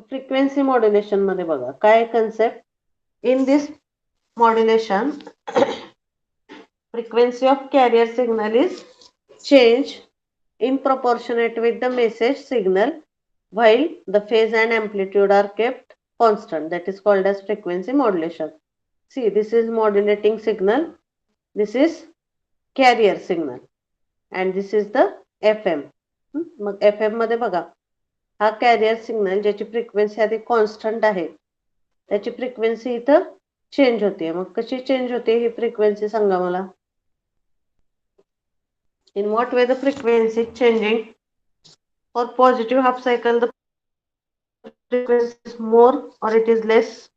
Frequency modulation मध्ये बघा काय concept. In this modulation frequency of carrier signal is changed in proportionate with the message signal while the phase and amplitude are kept constant. That is called as frequency modulation. See, this is modulating signal, this is carrier signal and this is the FM. मग FM मध्ये बघा हा carrier signal ज्याची frequency आधी constant आहे त्याची frequency इथं change होते. मग कशी चेंज होते ही फ्रिक्वेन्सी सांगा मला. In what way the frequency is changing? For positive half cycle the frequency is more or it is less?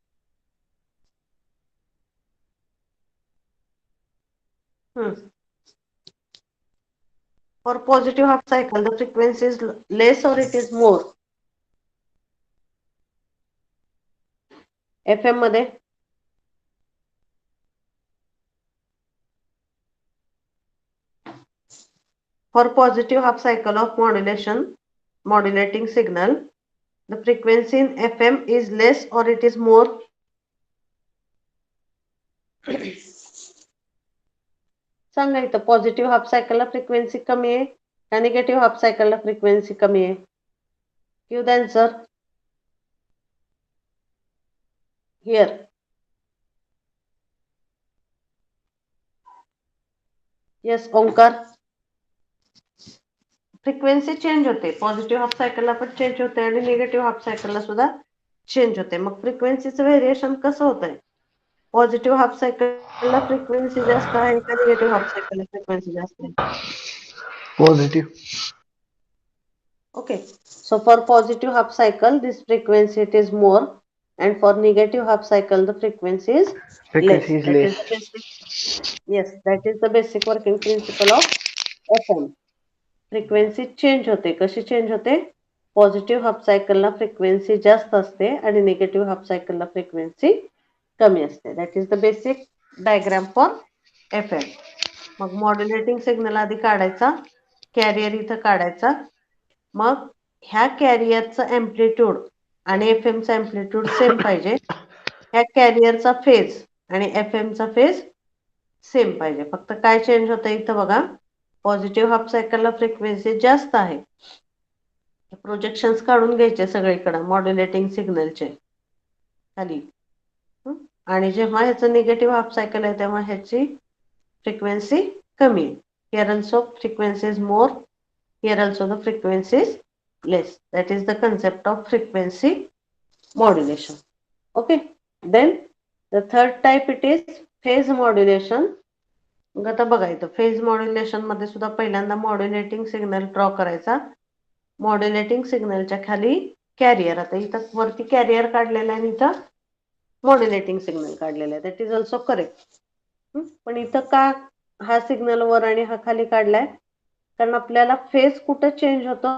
For positive half cycle the frequency is less or it is more? FM मध्ये for positive half cycle of modulation modulating signal, the frequency in FM is less or it is more? सांगा इथं positive half सायकलला frequency कमी आहे का negative half सायकलला frequency कमी आहे? Give the answer here. Yes Omkar. Frequency change होते, पॉझिटिव्ह हाफ सायकलला पण चेंज होते आणि निगेटिव्ह हाफ सायकलला सुद्धा चेंज होते. मग फ्रिक्वेन्सीचं व्हेरिएशन कसं होतंय? पॉझिटिव्ह हाफ सायकलला फ्रिक्वेन्सी जास्त आहे का निगेटिव्ह हाफ सायकलला फ्रिक्वेन्सी जास्त आहे? Positive. Okay, so for positive half cycle, this frequency it is more, and for negative half cycle, the frequency is less. Frequency is That is less. the basic. Yes, that is the basic working principle of FM. Frequency change होते, कशी change होते? Positive half cycle ला frequency जास्त असते आणि negative half cycle ला frequency कमी असते. That is the basic diagram for FM. मग modulating signal आधी काढायचा, carrier इथं काढायचा. मग ह्या कॅरियरचं एम्प्लिट्यूड आणि एफएमचा एम्प्लिट्यूड सेम पाहिजे. ह्या कॅरियरचा फेज आणि एफएमचा फेज सेम पाहिजे. फक्त काय चेंज होतं इथं बघा, पॉझिटिव्ह हाफ सायकलला फ्रिक्वेन्सी जास्त आहे. प्रोजेक्शन्स काढून घ्यायचे सगळीकडे मॉड्युलेटिंग सिग्नलचे खाली. आणि जेव्हा ह्याचं निगेटिव्ह हाफ सायकल आहे तेव्हा ह्याची फ्रिक्वेन्सी कमी आहे. Here also frequency is more, here also the frequency is less. That is the concept of frequency modulation. Okay, then the third type it is phase modulation. मग आता बघा इथं phase modulation मध्ये सुद्धा पहिल्यांदा मॉड्युलेटिंग सिग्नल ड्रॉ करायचा. Modulating सिग्नलच्या खाली कॅरियर, आता इथं वरती कॅरियर काढलेला आहे आणि इथं मॉड्युलेटिंग सिग्नल काढलेला आहे. That is also correct. पण इथं का हा सिग्नल वर आणि हा खाली काढलाय? कारण आपल्याला फेज कुठं चेंज होतो?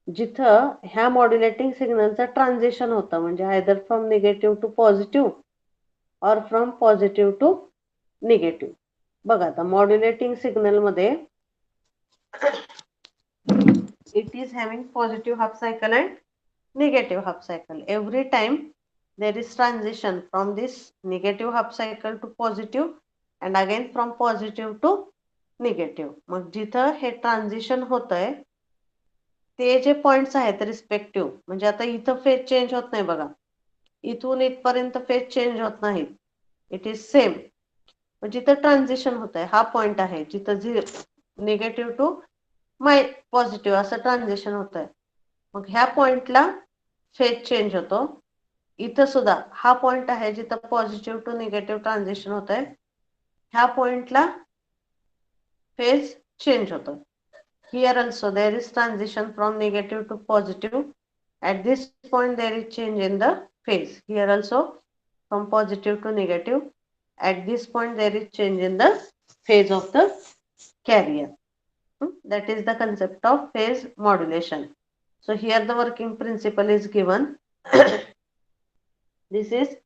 जिथं ह्या मॉड्युलेटिंग सिग्नलचं ट्रान्झिशन होतं, म्हणजे either from negative to positive or from positive to negative. बघा आता मॉड्युलेटिंग सिग्नल मध्ये it is having positive half cycle and negative half cycle. Every time there is transition from this negative half cycle to positive and again from positive to negative. मग जिथं हे transition होतंय ते जे points आहेत respective, म्हणजे आता इथं फेज चेंज होत नाही बघा, इथून इथपर्यंत फेज चेंज होत नाही, इट इज सेम. जिथं ट्रान्झिशन होत आहे हा पॉइंट आहे जिथं निगेटिव्ह टू पॉझिटिव्ह असं ट्रान्झिशन होत आहे. मग ह्या पॉइंटला फेज चेंज होतो. इथं सुद्धा हा पॉइंट आहे जिथं पॉझिटिव्ह टू निगेटिव्ह ट्रान्झिशन होत आहे. ह्या पॉइंटला phase change होतो. Here also there is transition from negative to positive. At this point there is change in the phase. Here also from positive to negative. At this point there is change in the phase of the carrier. That is the concept of phase modulation. So here the working principle is given. This is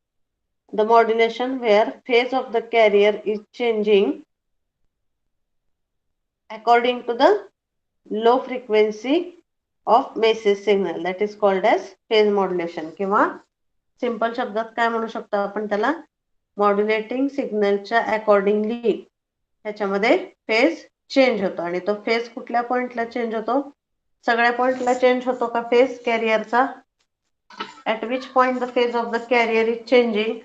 the modulation where phase of the carrier is changing according to the low frequency of message signal. That is called as phase modulation. किंवा simple शब्दात काय म्हणू शकतो आपण त्याला, modulating सिग्नलच्या accordingly ह्याच्यामध्ये phase change होतो. आणि तो फेज कुठल्या पॉइंटला चेंज होतो? सगळ्या पॉइंटला चेंज होतो का phase कॅरियरचा? At which point the phase of the carrier is changing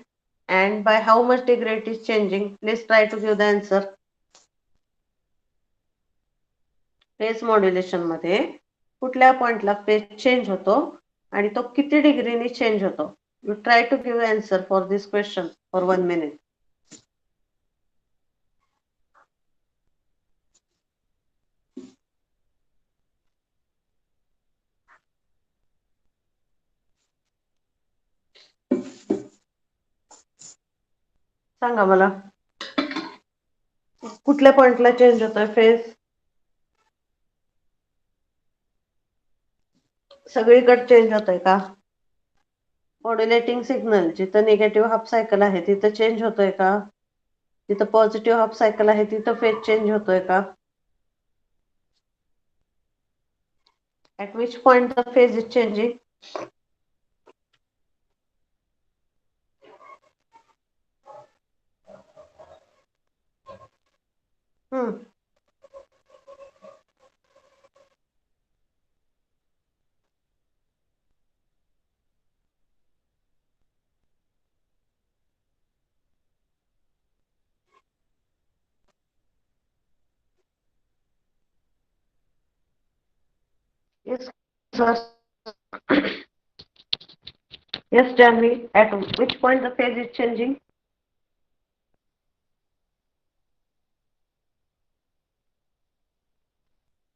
and by how much degree it is changing? Please try to give the answer. Phase modulation मध्ये कुठल्या पॉइंटला फेज चेंज होतो आणि तो किती डिग्रीनी चेंज होतो? You try to give answer for this question for 1 minute. सांगा मला कुठल्या पॉइंटला चेंज होतोय फेज? सगळीकडे चेंज होतोय का? मॉड्युलेटिंग सिग्नल जिथं निगेटिव्ह हाफ सायकल आहे तिथं चेंज होतोय का? जिथं पॉझिटिव्ह हाफ सायकल आहे तिथं फेज चेंज होतोय का? At which point the phase is changing? Yes, sir. Yes, Janvi. At which point the phase is changing?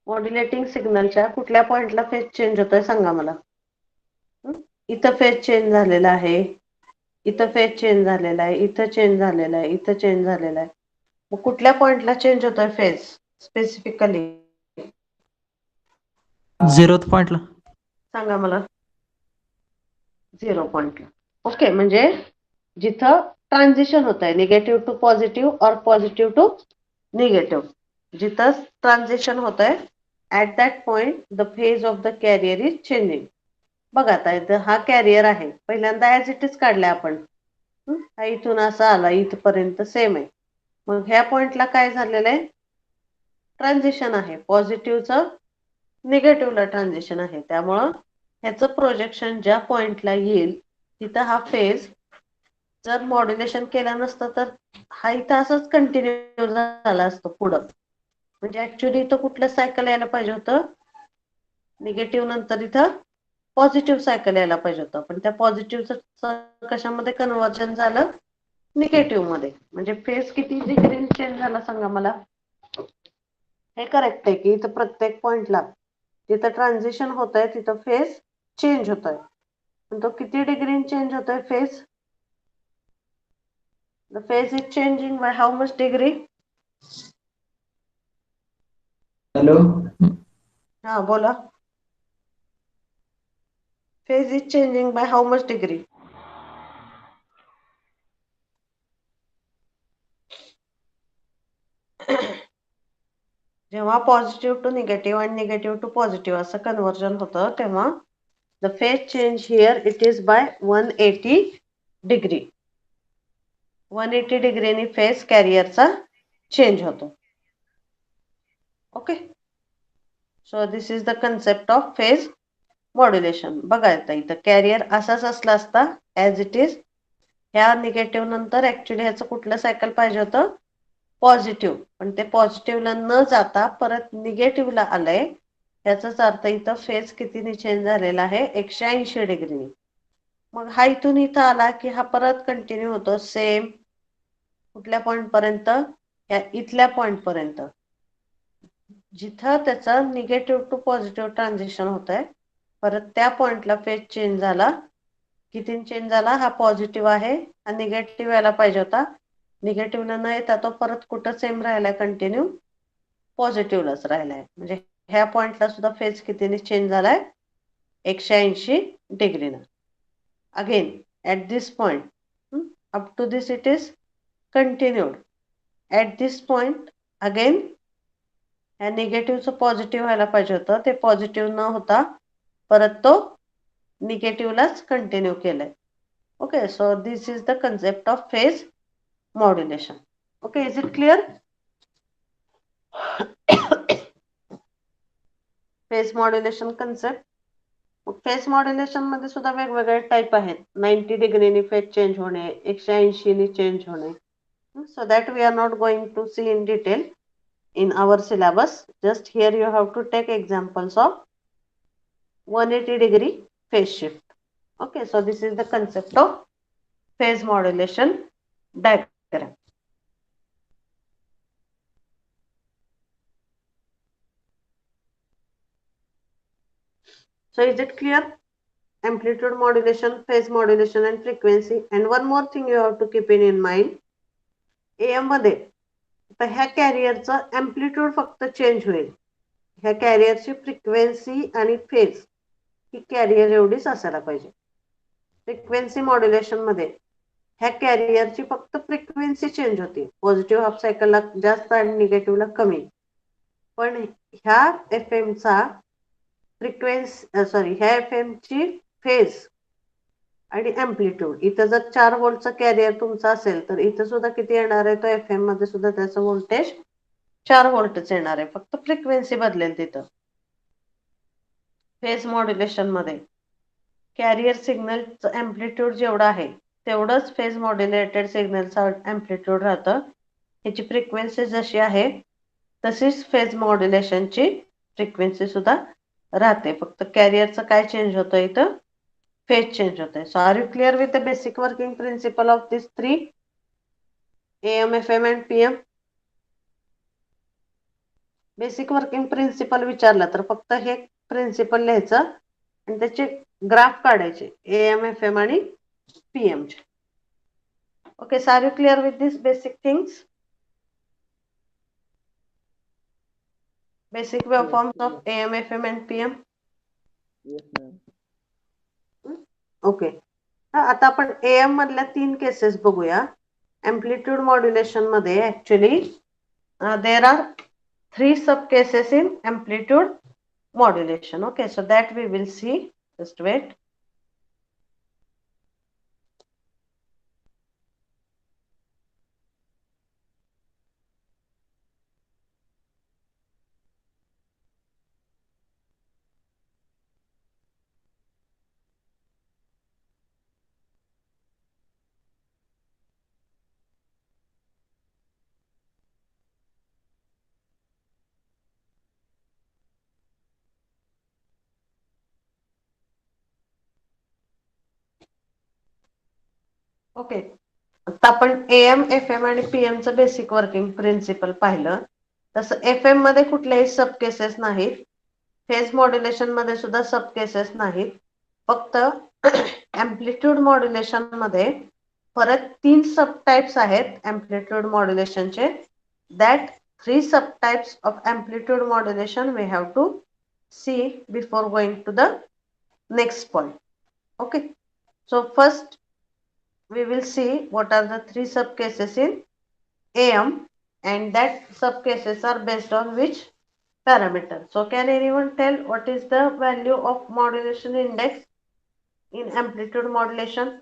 Modulating सिग्नलच्या कुठल्या पॉइंटला फेज चेंज होतोय सांगा मला. इथं फेज चेंज झालेला आहे, इथं फेज चेंज झालेला आहे, इथं चेंज झालेला आहे, इथं चेंज झालेला आहे. मग कुठल्या पॉइंटला चेंज होतोय फेज स्पेसिफिकली 0th पॉइंटला. सांगा मला. 0 पॉइंटला. ओके, म्हणजे जिथं ट्रान्झिशन होत आहे negative to positive or positive to negative, जिथं ट्रान्झिशन होत आहे at that point the phase of the carrier is changing. बघा आता इथं हा कॅरियर आहे, पहिल्यांदा ऍज इट इज काढलाय आपण. हा इथून असा आला इथपर्यंत सेम आहे. मग ह्या पॉइंटला काय झालेलं आहे? ट्रान्झिशन आहे. पॉझिटिव्हचं निगेटिव्हला ट्रान्झिशन आहे. त्यामुळं ह्याचं प्रोजेक्शन ज्या पॉइंटला येईल तिथं हा फेज जर मॉड्युलेशन केलं नसतं तर हा इथं असंच कंटिन्यू झाला असतो पुढं. म्हणजे ऍक्च्युली इथं कुठलं सायकल यायला पाहिजे होतं? निगेटिव्ह नंतर इथं पॉझिटिव्ह सायकल यायला पाहिजे होतं. पण त्या पॉझिटिव्हचं कशामध्ये कन्व्हर्जन झालं? निगेटिव्ह मध्ये. म्हणजे फेज किती डिग्री चेंज झाला सांगा मला. हे करेक्ट आहे की इथं प्रत्येक पॉइंटला जिथं ट्रान्झिशन होत आहे तिथं फेज चेंज होत आहे. पण तो किती डिग्री चेंज होतोय phase? The phase is changing by how much degree? Hello. हा बोला. Phase is changing by how much degree? जेव्हा पॉझिटिव्ह टू निगेटिव्ह आणि निगेटिव्ह टू पॉझिटिव्ह असं कन्व्हर्जन होतं तेव्हा the phase change here it is by 180 degree. 180 डिग्रीनी phase कॅरियरचा change होतो. Okay, so this is the concept of phase modulation. बघा आता इथं कॅरियर असाच असला असता ऍज इट इज. ह्या निगेटिव्ह नंतर ऍक्च्युली ह्याचं कुठलं सायकल पाहिजे होतं? पॉझिटिव्ह. पण ते पॉझिटिव्हला न जाता परत निगेटिव्हला आलंय. याचाच अर्थ इथं फेज कितीने चेंज झालेला आहे? 180 डिग्रीनी. मग हा इथून इथं आला की हा परत कंटिन्यू होतो सेम. कुठल्या पॉइंट पर्यंत? या इथल्या पॉइंट पर्यंत, जिथं त्याचं निगेटिव्ह टू पॉझिटिव्ह ट्रान्झिशन होत आहे. परत त्या पॉइंटला फेज चेंज झाला. किती चेंज झाला? हा पॉझिटिव्ह आहे, हा निगेटिव्ह यायला पाहिजे होता. निगेटिव्हला न येता तो परत कुठं सेम राहिलाय? कंटिन्यू पॉझिटिव्हलाच राहिलाय. म्हणजे ह्या पॉइंटला सुद्धा फेज कितीने चेंज झालाय? 180 डिग्रीनं. Again at this point up to this it is continued. At this point again ह्या निगेटिव्हचं पॉझिटिव्ह व्हायला पाहिजे होतं. ते पॉझिटिव्ह न होता परत तो निगेटिव्हलाच कंटिन्यू केलंय. Okay, so this is the concept of phase modulation. Okay, is it clear? Phase modulation concept. Phase modulation मध्ये सुद्धा वेगवेगळे टाईप आहेत. 90 डिग्रीनी फेज चेंज होणे, 180 नी चेंज होणे. So that we are not going to see in detail in our syllabus. Just here you have to take examples of 180 degree phase shift. Okay, so this is the concept of phase modulation diagram. So is it clear? Amplitude modulation, phase modulation and frequency. And one more thing you have to keep in mind. AM मध्ये तर ह्या कॅरियरचं amplitude फक्त change होईल. ह्या कॅरियरची frequency आणि phase ही carrier एवढीच असायला पाहिजे. फ्रिक्वेन्सी मॉड्युलेशन मध्ये ह्या कॅरियरची फक्त फ्रिक्वेन्सी चेंज होती. पॉझिटिव्ह हाफ सायकलला जास्त आणि निगेटिव्हला कमी. पण ह्या FM चा फ्रिक्वेन्सी ह्या FM ची फेज आणि अँप्लिट्यूड. इथं जर 4 व्होल्टचा कॅरियर तुमचा असेल तर इथं सुद्धा किती येणार आहे, तो FM मध्ये सुद्धा त्याचं व्होल्टेज 4 व्होल्टच येणार आहे, फक्त फ्रिक्वेन्सी बदलेल तिथं. फेज मॉड्युलेशन मध्ये कॅरियर सिग्नलचं अँप्लिट्यूड जेवढं आहे तेवढंच फेज मॉड्युलेटेड सिग्नलचं अँप्लिट्यूड राहतं. ह्याची फ्रिक्वेन्सी जशी आहे तशीच फेज मॉड्युलेशनची फ्रिक्वेन्सी सुद्धा राहते, फक्त कॅरियरचं काय चेंज होतं इथं, फेज चेंज होते. So are you clear with the basic working principle of this 3 AM, FM and PM? Basic working principle विचारलं तर फक्त हे प्रिन्सिपल लिहायचं आणि त्याचे ग्राफ काढायचे AM, FM आणि PM चे. Okay, so are you clear with this basic things? Basic waveforms of AM, FM and PM. Okay, आता आपण AM मधल्या 3 केसेस बघूया. अँप्लिट्यूड मॉड्युलेशन मध्ये actually there are 3 sub cases in amplitude modulation. Okay, so that we will see. Just wait. Okay, आता आपण AM, FM आणि PM चं basic working principle पाहिलं. तसं FM मध्ये कुठल्याही सब केसेस नाहीत, फेज मॉड्युलेशन मध्ये सुद्धा सब केसेस नाहीत. फक्त अँप्लिट्यूड मॉड्युलेशन मध्ये परत 3 सब टाइप्स आहेत अँप्लिट्यूड मॉड्युलेशनचे. That 3 sub types of amplitude modulation we have to see before going to the next point. Okay, so first we will see what are the 3 sub cases in AM and that sub cases are based on which parameter. So can anyone tell what is the value of modulation index in amplitude modulation?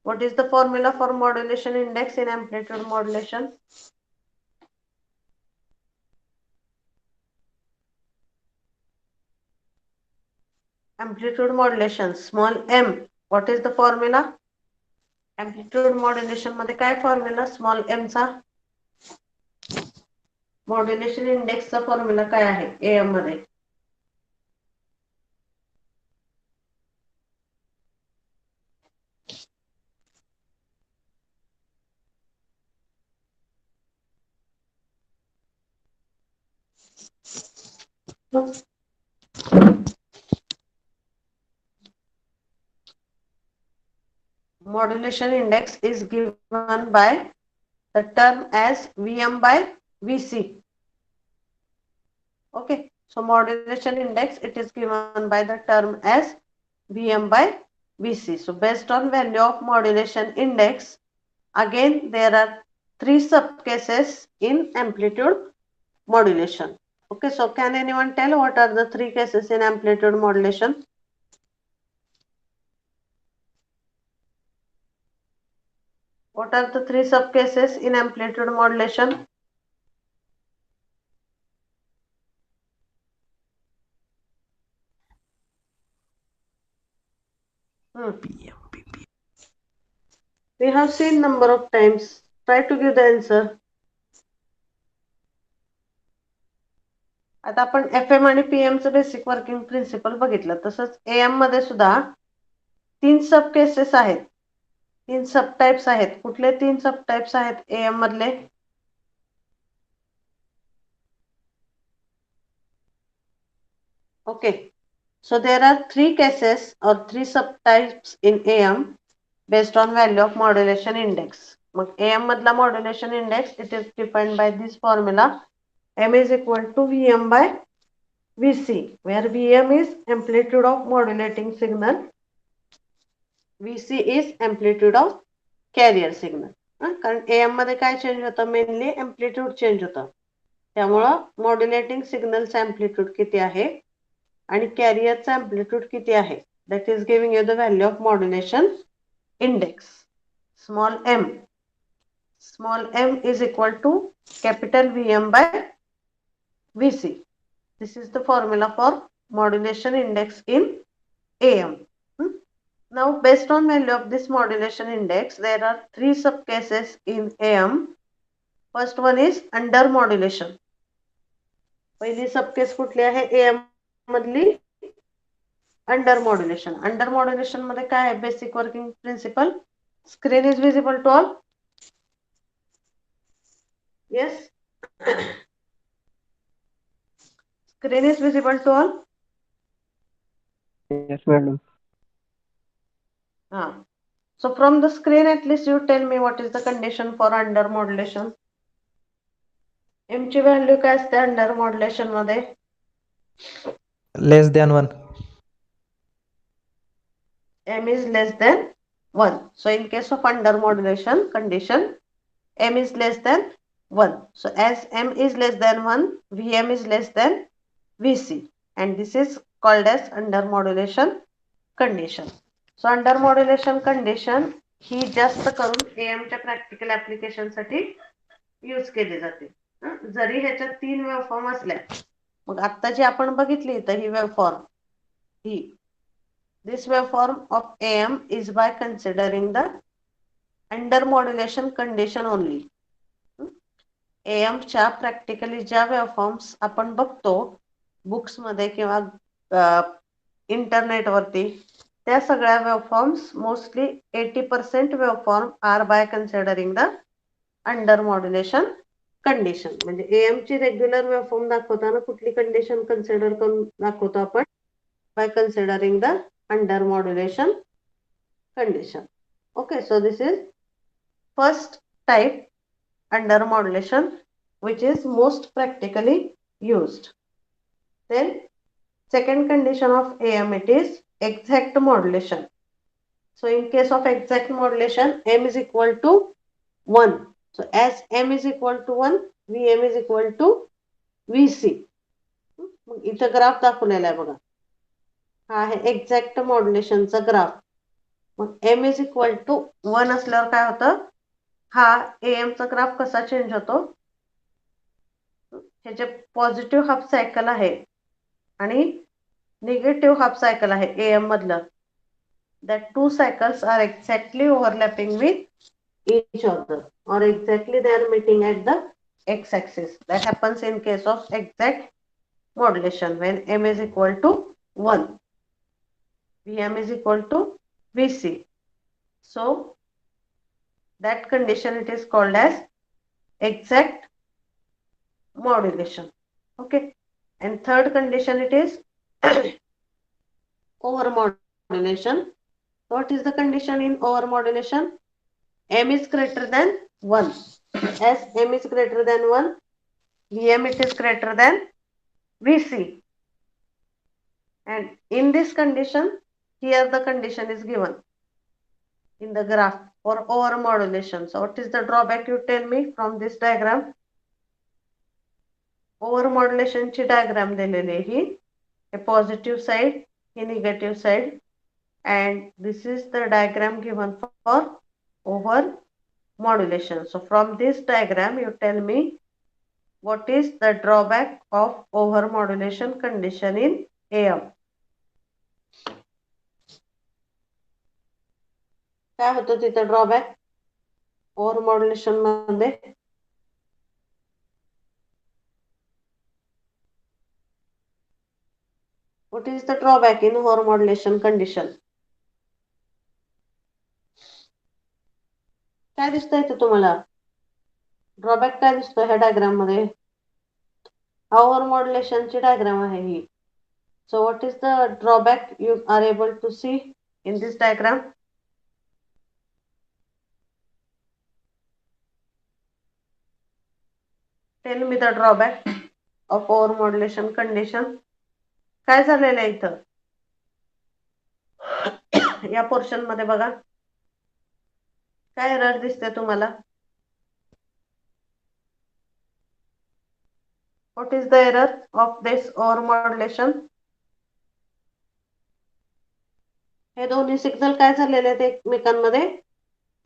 What is the formula for modulation index in amplitude modulation? Amplitude modulation, small m, what is the formula? Amplitude modulation मध्ये काय formula small M चा? Modulation इंडेक्सचा formula काय आहे AM मध्ये? Modulation index is given by the term as Vm by Vc. Okay, so modulation index, it is given by the term as Vm by Vc. So based on value of modulation index, again there are 3 sub cases in amplitude modulation. Okay, so can anyone tell what are the 3 cases in amplitude modulation? What are the 3 sub cases in amplitude modulation? We have seen number of times. Try to give the answer. आता आपण FM आणि PM चं basic working principal बघितलं. तसंच AM मध्ये सुद्धा 3 sub cases आहेत, 3 sub types आहेत. कुठले 3 सब टाइप्स आहेत AM मधले? Okay, so there are 3 cases or 3 subtypes in AM based on value of modulation index. मग AM मधला modulation index, it is defined by this formula. M is equal to Vm by Vc, where Vm is amplitude of modulating signal, Vc is amplitude of carrier signal. कारण AM मध्ये काय change होतं, mainly amplitude change होतं. त्यामुळं modulating सिग्नलचं amplitude किती आहे आणि कॅरियरचा amplitude किती आहे, that is giving you the value of modulation index. Small m is equal to capital VM by VC. This is the formula for modulation index in AM. Now, based on value of this modulation index, there are 3 subcases in AM. First one is under modulation. पहिली सबकेस कुठली आहे AM मधली, under modulation. Under modulation मध्ये काय आहे basic working principle, screen is visible to all. Yes. Screen is visible to all. Yes, madam. So from the screen, at least you tell me what is the condition for under modulation. M ची value काय असते under modulation मध्ये, लेस than 1. M is less than 1. So in case of under modulation condition, M is less than 1. So as M is less than 1, VM is less than VC, and this is called as under modulation condition. So under modulation condition ही जास्त करून AM च्या practical application साठी use केली जाते. जरी ह्याच्यात 3 waveform असल्या, मग आता जी आपण बघितली तर ही वेव्हफॉर्म ही, this waveform of AM is by considering the under modulation condition only. AM च्या प्रॅक्टिकली ज्या वेव्हफॉर्म्स आपण बघतो बुक्स मध्ये किंवा इंटरनेटवरती, त्या सगळ्या waveforms mostly 80% waveform are by considering the under modulation condition. म्हणजे AM ची रेग्युलर वेव्हफॉर्म दाखवताना कुठली कंडिशन कन्सिडर करून दाखवतो आपण, by considering the under modulation condition. Okay, so this is first type under modulation, which is most practically used. Then second condition of AM, it is exact modulation. So in case of exact modulation, M is equal to 1. So as M is equal to 1, VM is equal to VC. इथं graph दाखवलेला आहे बघा, हा आहे exact मॉड्युलेशनचा graph. मग M is equal to 1 असल्यावर काय होतं, हा AM चा ग्राफ कसा चेंज होतो, ह्याचे पॉझिटिव्ह हाफ सायकल आहे आणि निगेटिव्ह हाफ सायकल आहे AM मधलं. that 2 cycles are exactly overlapping with each other, or exactly they are meeting at the x-axis. That happens in case of exact modulation when M is equal to 1. VM is equal to VC. So that condition it is called as exact modulation. Okay. And third condition it is over modulation. What is the condition in over modulation? M is greater than 1. As M is greater than 1, VM it is greater than VC. And in this condition, here the condition is given in the graph for over modulation. So what is the drawback, you tell me from this diagram? Over modulation ची diagram दिलेली आहे ही, a positive side, a negative side, and this is the diagram given for over modulation. So from this diagram you tell me what is the drawback of over modulation condition in AM. काय होतं तिथं drawback over modulation मध्ये? What is the drawback in over modulation condition? काय दिसतंय इथं तुम्हाला? Drawback काय दिसतोय ह्या डायग्राम मध्ये? ओव्हर मॉड्युलेशन ची डायग्राम आहे ही. So what is the drawback you are able to see in this diagram? Tell me the drawback of over modulation condition. काय झालेलं आहे इथं या पोर्शन मध्ये बघा, काय एरर दिसते तुम्हाला? What is the error of this over modulation? हे दोन्ही सिग्नल काय झालेले आहेत एकमेकांमध्ये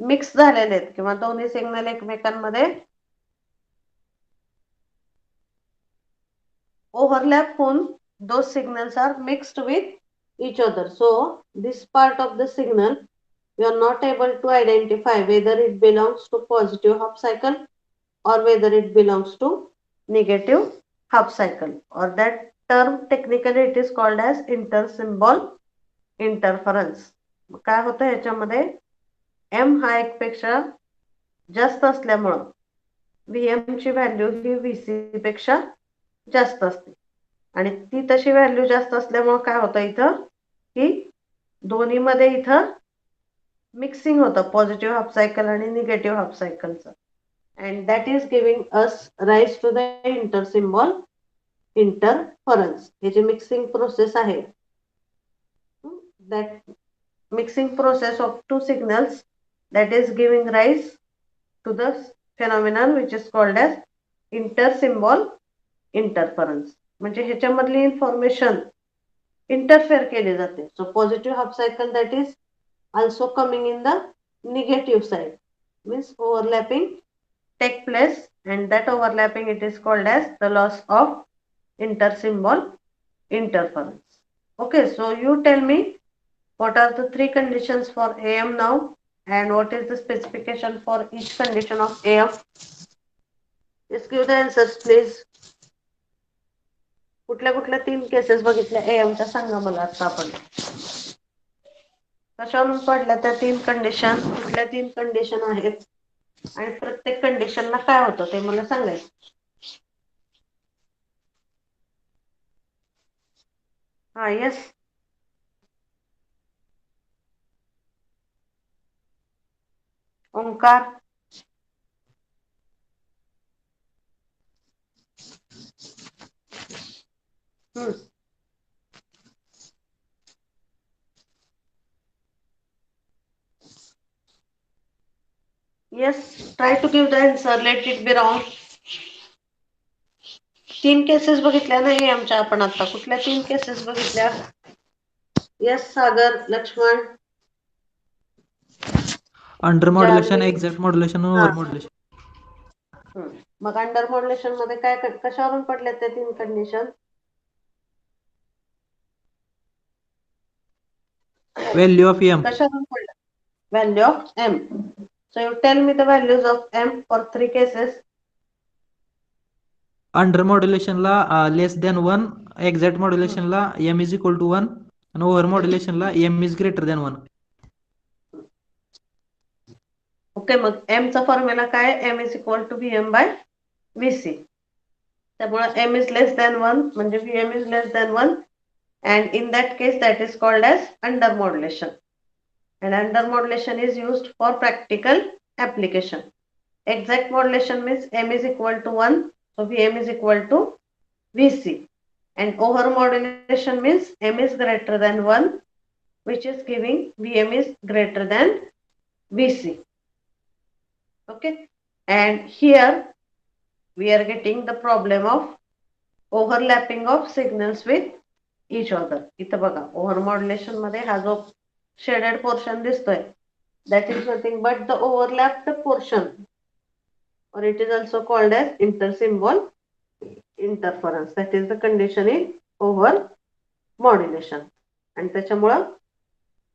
मिक्स झालेले आहेत किंवा दोन्ही सिग्नल एकमेकांमध्ये overlap होऊन those signals are mixed with each other. So this part of the signal you are not able to identify whether it belongs to positive half cycle or whether it belongs to negative half cycle, or that term technically it is called as intersymbol interference. काय होतं ह्याच्यामध्ये m हा एक पेक्षा जास्त असल्यामुळं Vm ची value ही Vc पेक्षा जास्त असते आणि ती तशी व्हॅल्यू जास्त असल्यामुळे काय होतं इथं की दोन्ही मध्ये इथं मिक्सिंग होतं पॉझिटिव्ह हाफ सायकल आणि निगेटिव्ह हाफ सायकलचं, and that is giving us rise to the intersymbol interference. हे जे मिक्सिंग प्रोसेस आहे that mixing process of two signals that is giving rise to the phenomenon which is called as intersymbol interference. म्हणजे ह्याच्यामधली information interfere केली जाते. So positive half cycle that is also coming in the negative side means overlapping take place, and that overlapping it is called as the loss of intersymbol interference. Okay, so you tell me what are the three conditions for AM now and what is the specification for each condition of AM? Just give the answers please. कुठल्या कुठल्या 3 cases बघितल्या एएमच्या सांगा मला आता आपण. कशावरून पडल्या त्या 3 कंडिशन, कुठल्या 3 कंडिशन आहेत आणि प्रत्येक कंडिशनला काय होतं ते मला सांगायचं. हा yes Omkar. Yes, try to give the answer. Let it be wrong. 3 cases बघितल्या नाही आमच्या आपण आता. कुठल्या 3 केसेस बघितल्या? Yes Sagar, Lakshman. Under modulation, Janhavi. Exact modulation, over modulation. मग अंडर मॉड्युलेशन मध्ये काय कशावरून पडल्या त्या 3 कंडिशन? Value of M. कशावरून पडल्या? Value of M. So you tell me the values of m for 3 cases. Under मॉड्युलेशनला लेस दॅन 1, एक्झॅक्ट मॉड्युलेशनला m इज इक्वल टू 1 आणि ओव्हर मॉड्युलेशनला m is greater than 1. Okay, मग m चा formula काय? m is equal to Vm by Vc. त्यामुळे m is less than 1 म्हणजे Vm is less than 1, and in that case that is called as under modulation. And under modulation is used for practical application. Exact modulation means m is equal to 1, so Vm is equal to Vc. And over modulation means m is greater than 1, which is giving Vm is greater than Vc. Okay, and here we are getting the problem of overlapping of signals with each other. इथं बघा over modulation मध्ये हा जो shaded portion दिसतोय, that is nothing but the overlapped portion, or it is also called as intersymbol interference. That is the condition in over modulation, and त्याच्यामुळं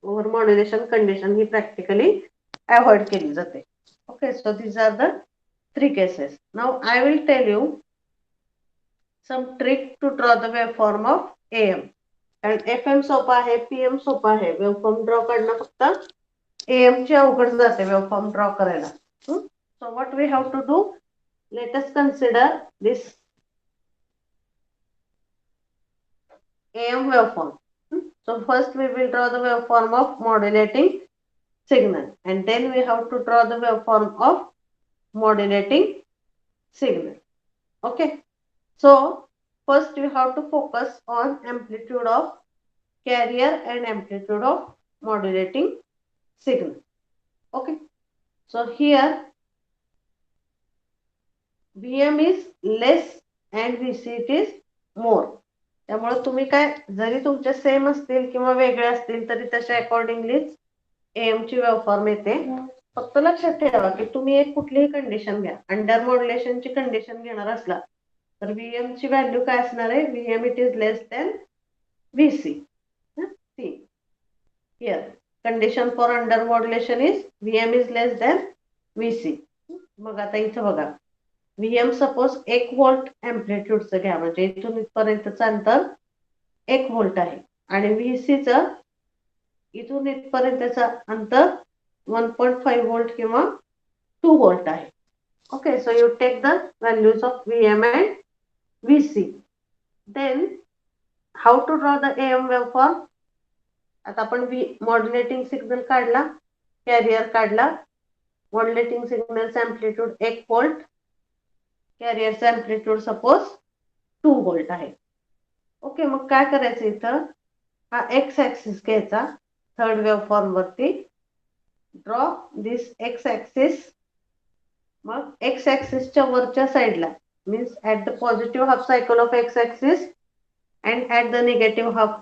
over modulation condition ही practically avoid केली जाते. Okay, so these are the 3 cases. Now I will tell you some trick to draw the waveform of AM. कारण FM सोपा आहे, PM सोपा आहे. Waveform draw करणं फक्त AM ची अवघड जाते वेवफॉर्म ड्रॉ करायला. So what we have to do? Let us consider this AM waveform. So first we will draw the waveform of modulating signal, and then we have to draw the waveform of modulating signal. Okay, so first you have to focus on amplitude of carrier and amplitude of modulating signal. Okay, so here Vm is less and Vc it is more. त्यामुळे तुम्ही काय जरी तुमचे same असतील किंवा वेगळे असतील तरी तशा अकॉर्डिंगलीच AM ची वेव्हफॉर्म येते. फक्त लक्षात ठेवा की तुम्ही एक कुठलीही कंडिशन घ्या, अंडर मॉड्युलेशनची कंडिशन घेणार असला तर VM ची व्हॅल्यू काय असणार आहे, VM it is less than VC. See here condition for under modulation is VM is less than VC. मग आता इथं बघा, VM सपोज 1 व्होल्ट अँप्लिट्यूडचं घ्या, म्हणजे इथून इथपर्यंतचं अंतर 1 व्होल्ट आहे आणि VCचं इथून इथपर्यंतचं अंतर 1.5 व्होल्ट किंवा 2 व्होल्ट आहे. Okay, so you take the values of VM and VC. Then how to draw the AM waveform. आता आपण मॉड्युलेटिंग सिग्नल काढला, कॅरियर काढला, मॉड्युलेटिंग सिग्नलचा अँप्लिट्यूड 1 व्होल्ट, कॅरियरचा अँप्लिट्यूड सपोज 2 व्होल्ट आहे. ओके, मग काय करायचं, इथं हा एक्स ऍक्सिस घ्यायचा थर्ड वेव्हफॉर्म वरती, ड्रॉ दिस एक्स ऍक्सिस. मग एक्स ऍक्सिसच्या वरच्या साईडला means at the positive half cycle of X axis and at the negative half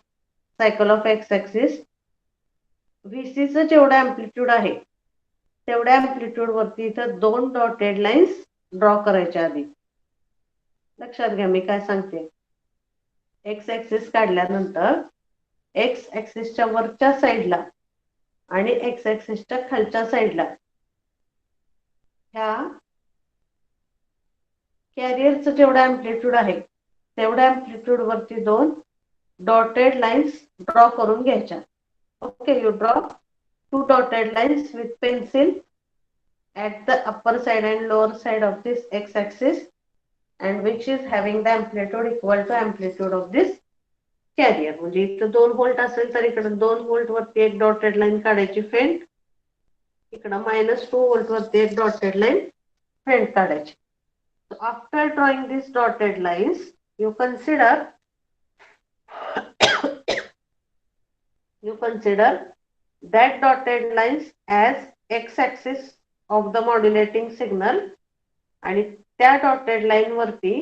cycle of X axis VCचं जेवढं अँप्लिट्यूड आहे तेवढ्या अँप्लिट्यूड वरती इथं 2 डॉटेड लाईन्स ड्रॉ करायच्या आधी. लक्षात घ्या मी काय सांगते. एक्स ऍक्सिस काढल्यानंतर एक्स ऍक्सिसच्या वरच्या साईडला आणि एक्स ऍक्सिसच्या खालच्या साईडला ह्या कॅरियरचं जेवढं अँप्लिट्यूड आहे तेवढ्या अँप्लिट्यूड वरती 2 डॉटेड लाईन्स ड्रॉ करून घ्यायच्या. Okay, you draw 2 dotted lines with pencil at the upper side and lower side of this x axis and which is having the amplitude equal to amplitude of this carrier. म्हणजे इथं 2 volt असेल तर इकडे 2 volt वरती एक dotted line काढायची faint, इकडे -2 volt वरती एक डॉटेड लाईन फेंट काढायची. After drawing this dotted lines you consider that dotted lines as x axis of the modulating signal आणि त्या डॉटेड लाईन वरती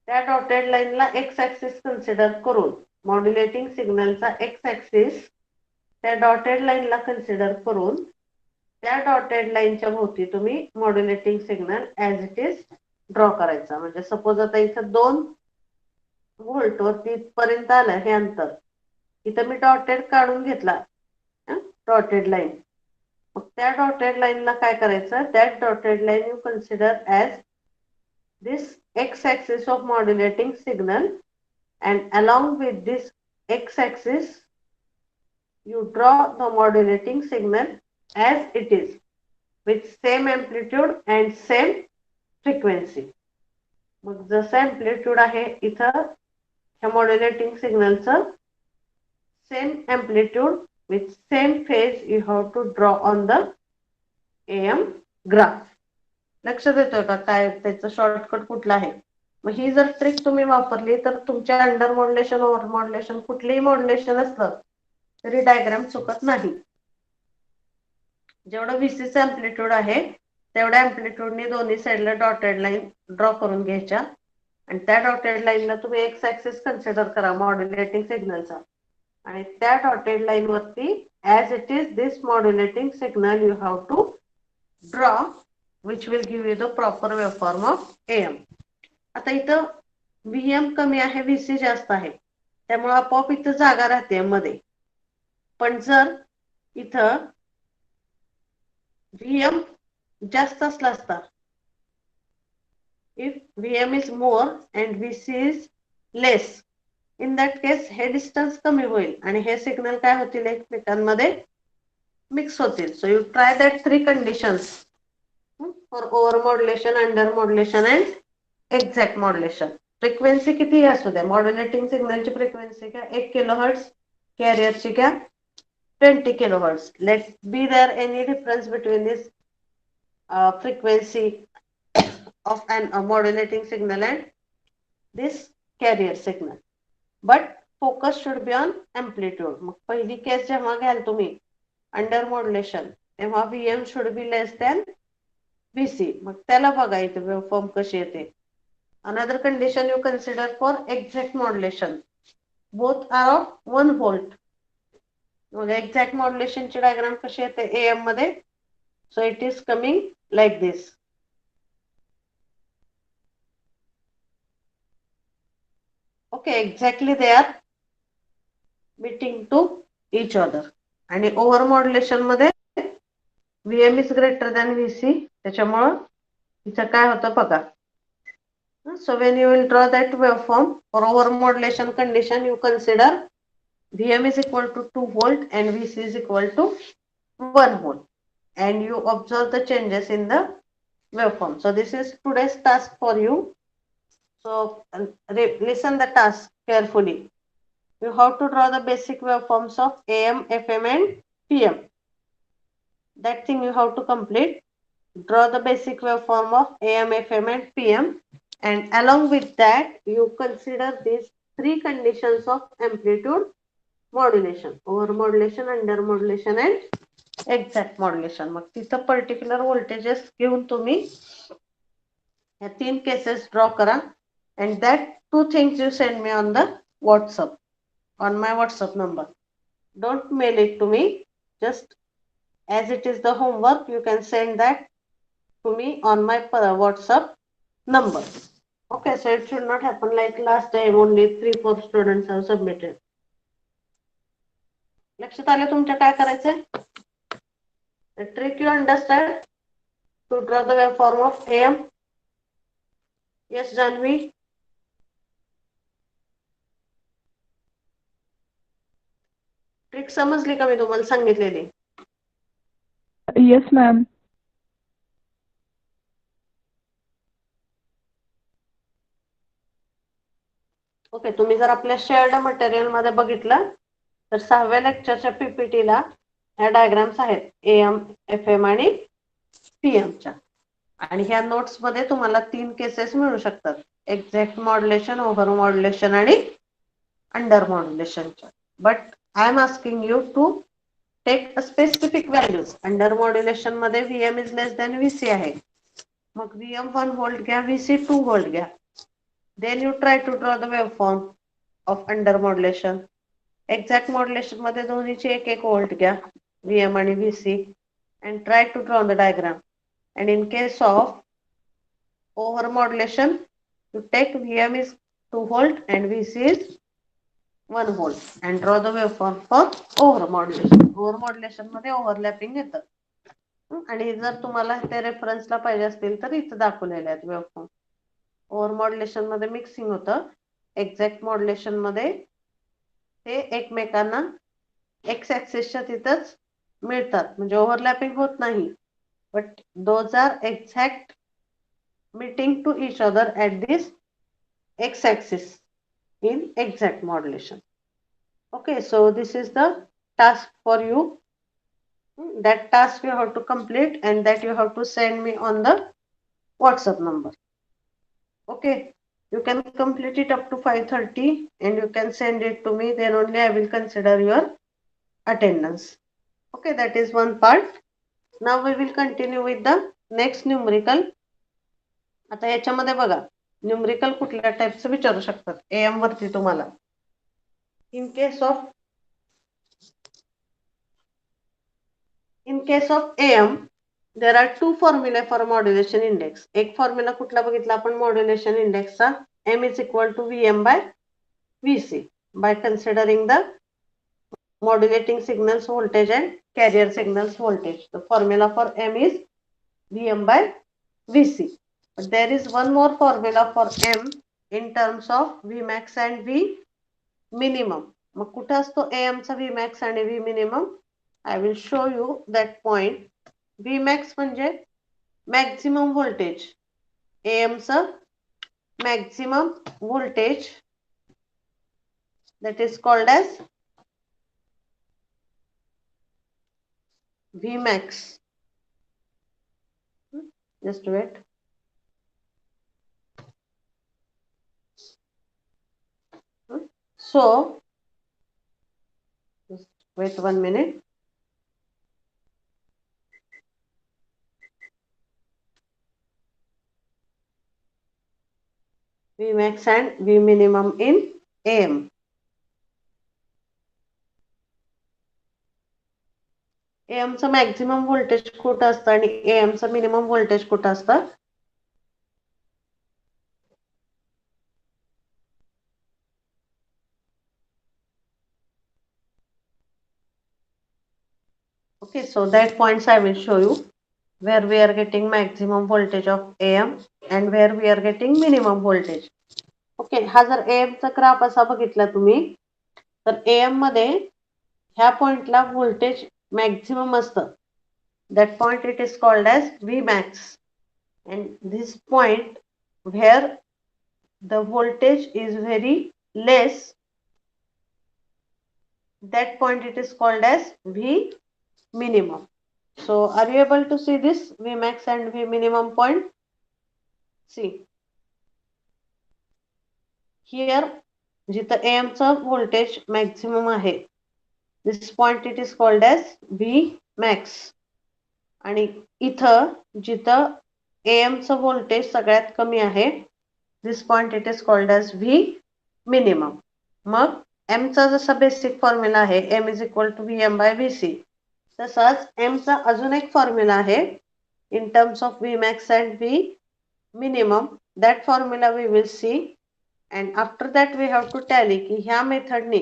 त्या डॉटेड लाईनला एक्स ऍक्सिस कन्सिडर करून मॉड्युलेटिंग सिग्नलचा एक्स ऍक्सिस त्या डॉटेड लाईनला कन्सिडर करून त्या डॉटेड लाईनच्या भोवती तुम्ही modulating signal as it is draw करायचा. म्हणजे सपोज आता इथं 2 व्होल्ट वरती इथपर्यंत आलं हे अंतर, इथं मी डॉटेड काढून घेतला डॉटेड लाईन. मग त्या डॉटेड लाईनला काय करायचं, that dotted line you consider as this X axis of modulating signal and along with this X axis you draw the modulating signal as it is with same amplitude and same frequency. मग जसं amplitude आहे इथं ह्या modulating सिग्नलचं same amplitude with same phase you have to draw on the AM graph. लक्षात येतोय का काय त्याचं शॉर्टकट कुठला आहे. मग ही जर ट्रिक तुम्ही वापरली तर तुमच्या अंडर मॉड्युलेशन ओव्हर मॉड्युलेशन कुठलेही मॉड्युलेशन असलं तरी डायग्राम चुकत नाही. जेवढं VCचं अँप्लिट्यूड आहे तेवढ्या अँप्लिट्यूडने दोन्ही साईडला डॉटेड लाईन ड्रॉ करून घ्यायच्या आणि त्या डॉटेड लाईनला तुम्ही एक्स ऍक्सिस कन्सिडर करा मॉड्युलेटिंग सिग्नलचा आणि त्या डॉटेड लाईन वरती as it is this modulating signal you have to draw which will give you the proper waveform of AM. आता इथं VM कमी आहे VC जास्त आहे त्यामुळे आपोआप इथं जागा राहते मध्ये. पण जर इथं VM जास्त असला असता, if VM is more and VC is less, in that case हे डिस्टन्स कमी होईल आणि हे सिग्नल काय होतील एकमेकांमध्ये मिक्स होतील. So you try that 3 conditions for over modulation, under modulation and exact modulation. Frequency कितीही असू द्या, मॉड्युलेटिंग सिग्नलची फ्रिक्वेन्सी घ्या 1 किलोहर्ट्ज, कॅरियरची घ्या 20 kilohertz. Let be there any difference between this frequency of an modulating signal and this carrier signal. But focus should be on amplitude. मग पहिली case जेव्हा घ्याल तुम्ही अंडर मॉड्युलेशन तेव्हा VM should be less than VC. मग त्याला बघा इथे वेव्हफॉर्म कशी येते. Another condition you consider for exact modulation. Both are of 1 volt. म्हणजे exact modulation ची diagram कशी येते AM मध्ये? So it is coming like this. Okay, exactly they are meeting to each other. आणि over modulation मध्ये VM is greater than VC. त्याच्यामुळं इथं काय होतं बघा. So when you will draw that waveform for over modulation condition, you consider VM is equal to 2 volt and VC is equal to 1 volt. And you observe the changes in the waveform. So this is today's task for you. So listen the task carefully. You have to draw the basic waveforms of AM, FM and PM. That thing you have to complete. Draw the basic waveform of AM, FM and PM. And along with that, you consider these 3 conditions of amplitude modulation. Over modulation, under modulation and exact modulation. मग तिथं particular voltages घेऊन तुम्ही या 3 cases draw करा. And that 2 things you send me on the WhatsApp. On my WhatsApp number. Don't mail it to me. Just as it is the homework, you can send that to me on my WhatsApp number. Okay, so it should not happen like last time only 3-4 students have submitted. लक्षात आलं तुमच्या काय करायचंय? The trick you understand to draw the waveform of AM. Yes, Janvi. Trick समजली का मी तुम्हाला सांगितलेली? Yes, ma'am. Okay, तुम्ही जर आपल्या शेअर्ड मटेरियल मध्ये बघितलं तर 6व्या लेक्चरच्या पीपीटीला ह्या डायग्राम्स आहेत AM, FM आणि PM च्या. आणि ह्या नोट्स मध्ये तुम्हाला 3 केसेस मिळू शकतात. एक्झॅक्ट मॉड्युलेशन, ओव्हर मॉड्युलेशन आणि अंडर मॉड्युलेशनच्या. But I am asking you to take a specific values. Under modulation मध्ये VM is less than VC आहे. मग VM 1 volt घ्या, VC 2 volt घ्या. Then you try to draw the waveform of under modulation. Exact modulation मध्ये दोन्हीचे 1-1 volt घ्या, VM आणि VC, and try to draw the diagram. And in case of over modulation, you take VM is 2 volt and VC is 1 volt and draw the waveform for over modulation. Over modulation मध्ये overlapping येतं. आणि जर तुम्हाला ते रेफरन्सला पाहिजे असतील तर इथं दाखवलेले आहेत वेव्हफॉर्म. ओव्हर मॉड्युलेशन मध्ये मिक्सिंग होतं. एक्झॅक्ट मॉड्युलेशन मध्ये ते एकमेकांना एक्स ऍक्सिसच्या तिथंच मिळतात, म्हणजे ओव्हरलॅपिंग होत नाही. But those are exact meeting to each other at this X axis in exact modulation. Okay, so this is the task for you. That task you have to complete and that you have to send me on the WhatsApp number. Okay, you can complete it up to 5:30 and you can send it to me, then only I will consider your attendance. Okay, that is one part. Now we will continue with the next numerical. आता याच्यामध्ये बघा, numerical कुठल्या टाइपचं विचारू शकतात AM वरती तुम्हाला. In case of AM, there are 2 formula for modulation index. एक formula कुठला बघितला आपण modulation इंडेक्सचा? M is equal to VM by VC by considering the modulating signals voltage and carrier signals voltage. The formula for M is VM by VC. But there is one more formula for M in terms of Vmax and V minimum. मग कुठे असतो AM चा Vmax आणि V minimum? I will show you that point. Vmax म्हणजे maximum voltage. AM चा maximum voltage that is called as Vmax. Just wait. So, just wait 1 minute. Vmax and Vminimum in AM. AM चं maximum voltage कुठं असतं आणि AM चं minimum voltage कुठं असतं? Okay, so that points I will show you where we are getting maximum voltage of AM and where we are getting minimum voltage. Okay, हा जर AM चा ग्राफ असा बघितला तुम्ही तर AM मध्ये ह्या पॉइंटला व्होल्टेज मॅक्झिमम असतं. That point it is called as Vmax, and this point where the voltage is very less, that point it is called as V minimum. So are you able to see this Vmax and V minimum point? See here जिथं AM चा voltage maximum आहे, this point it is called as Vmax. आणि इथं जिथं AM चं voltage सगळ्यात कमी आहे, this point it is called as V minimum. मग M चा जसा बेसिक फॉर्म्युला आहे M is equal to Vm by Vc, तसाच M चा अजून एक फॉर्म्युला आहे in terms of Vmax and V minimum. That formula we will see, and after that we have to tally की ह्या मेथडने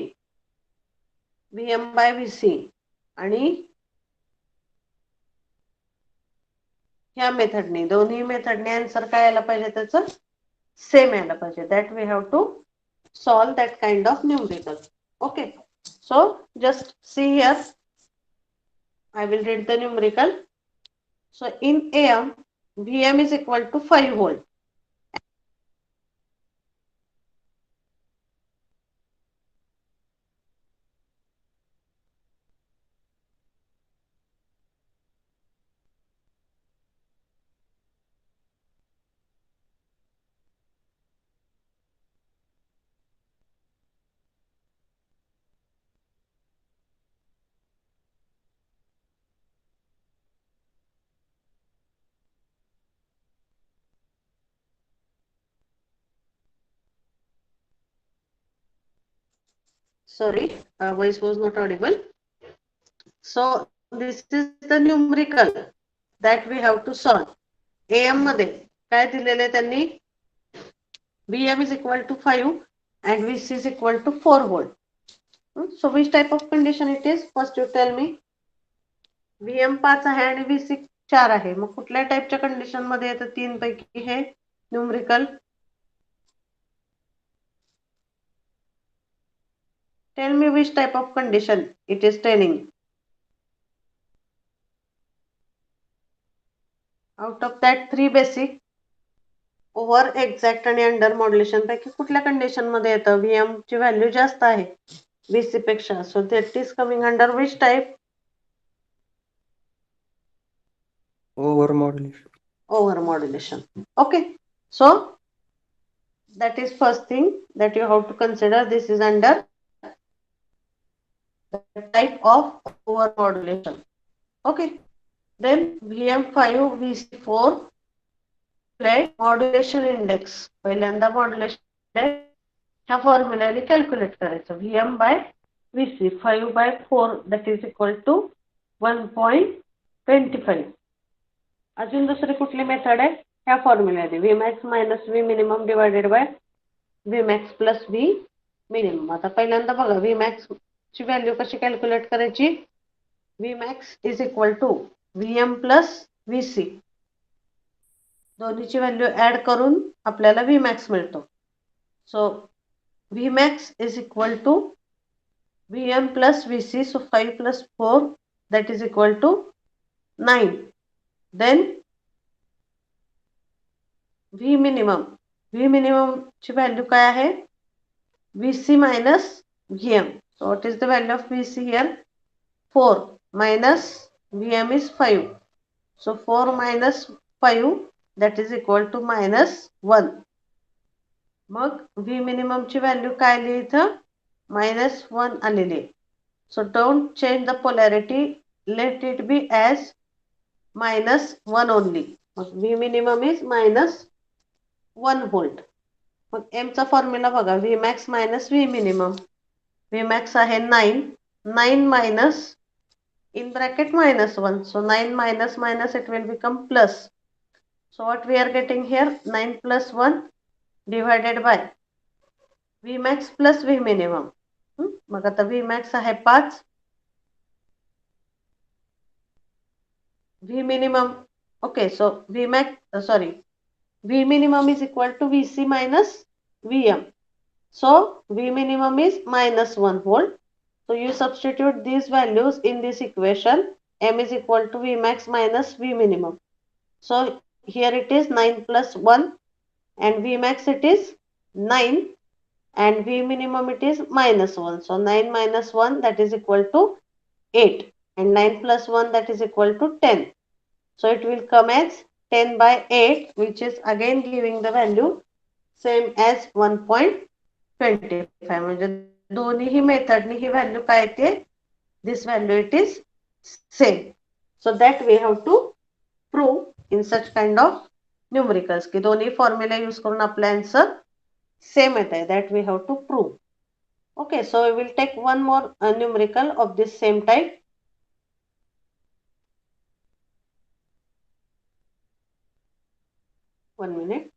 Vm by Vc आणि ह्या मेथडने दोन्ही मेथडने आन्सर काय यायला पाहिजे त्याचं सेम यायला पाहिजे. That we have to solve that kind of numerical. Okay, so just see here, I will read the numerical. So in AM, Vm is equal to 5 volt. Sorry, voice was not audible. So this is the numerical that we have to solve. AM मध्ये काय दिलेले त्यांनी Vm is equal to 5 and Vc is equal to 4 volt. So which type of condition it is? First you tell me. Vm 5 आहे आणि Vc 4 आहे. मग कुठल्या टाइपच्या condition मध्ये येतं तीन पैकी हे numerical? Tell me which type of condition it is telling. Out of that 3 basic, over exact आणि अंडर मॉड्युलेशन पैकी कुठल्या कंडिशन मध्ये येतं? Vm ची व्हॅल्यू जास्त आहे Vc पेक्षा, so that is coming under which type? Over modulation. Over modulation. Okay, so that is first thing that you have to consider. This is under the type of over modulation. Okay, then Vm5 Vc4 modulation index पहिल्यांदा modulation ह्या फॉर्म्युलाने calculate करायचं. Vm by Vc 5 by 4 that is equal to 1.25. अजून दुसरी कुठली method आहे? ह्या फॉर्म्युलाने Vmax minus V minimum divided by Vmax plus V minimum. आता पहिल्यांदा बघा Vmax ची व्हॅल्यू कशी कॅल्क्युलेट करायची? Vmax is equal to Vm plus Vc. दोन्हीची व्हॅल्यू ऍड करून आपल्याला Vmax मिळतो. So Vmax is equal to Vm plus Vc, so 5 plus 4 that is equal to 9. Then V minimum ची व्हॅल्यू काय आहे? Vc minus Vm. So what is the value of Vc here? 4 minus Vm is 5. So 4 minus 5 that is equal to -1. मग V minimum ची value काय आली इथं? -1 आलेली आहे. So don't change the polarity, let it be as -1 only. मग V minimum is -1 volt. मग एमचा formula बघा, V max minus V minimum. V max आहे 9, 9 minus in bracket -1. So 9 minus minus it will become plus. So what we are getting here, 9 plus 1 divided by V max plus V minimum. मग आता V max आहे 5, V minimum. Okay, so V max, V minimum is equal to Vc minus Vm. So V minimum is -1 volt. So you substitute these values in this equation. M is equal to V max minus V minimum. So here it is 9 plus 1 and V max it is 9 and V minimum it is -1. So 9 minus 1 that is equal to 8 and 9 plus 1 that is equal to 10. So it will come as 10 by 8 which is again giving the value same as 1.25. म्हणजे दोन्ही मेथडनी ही value काय येते, this value it is same. So that we have to prove in such kind of numericals की दोन्ही formula use करून आपला answer same येत आहे. That we have to prove. Okay, so we will take one more numerical of this same type. One minute.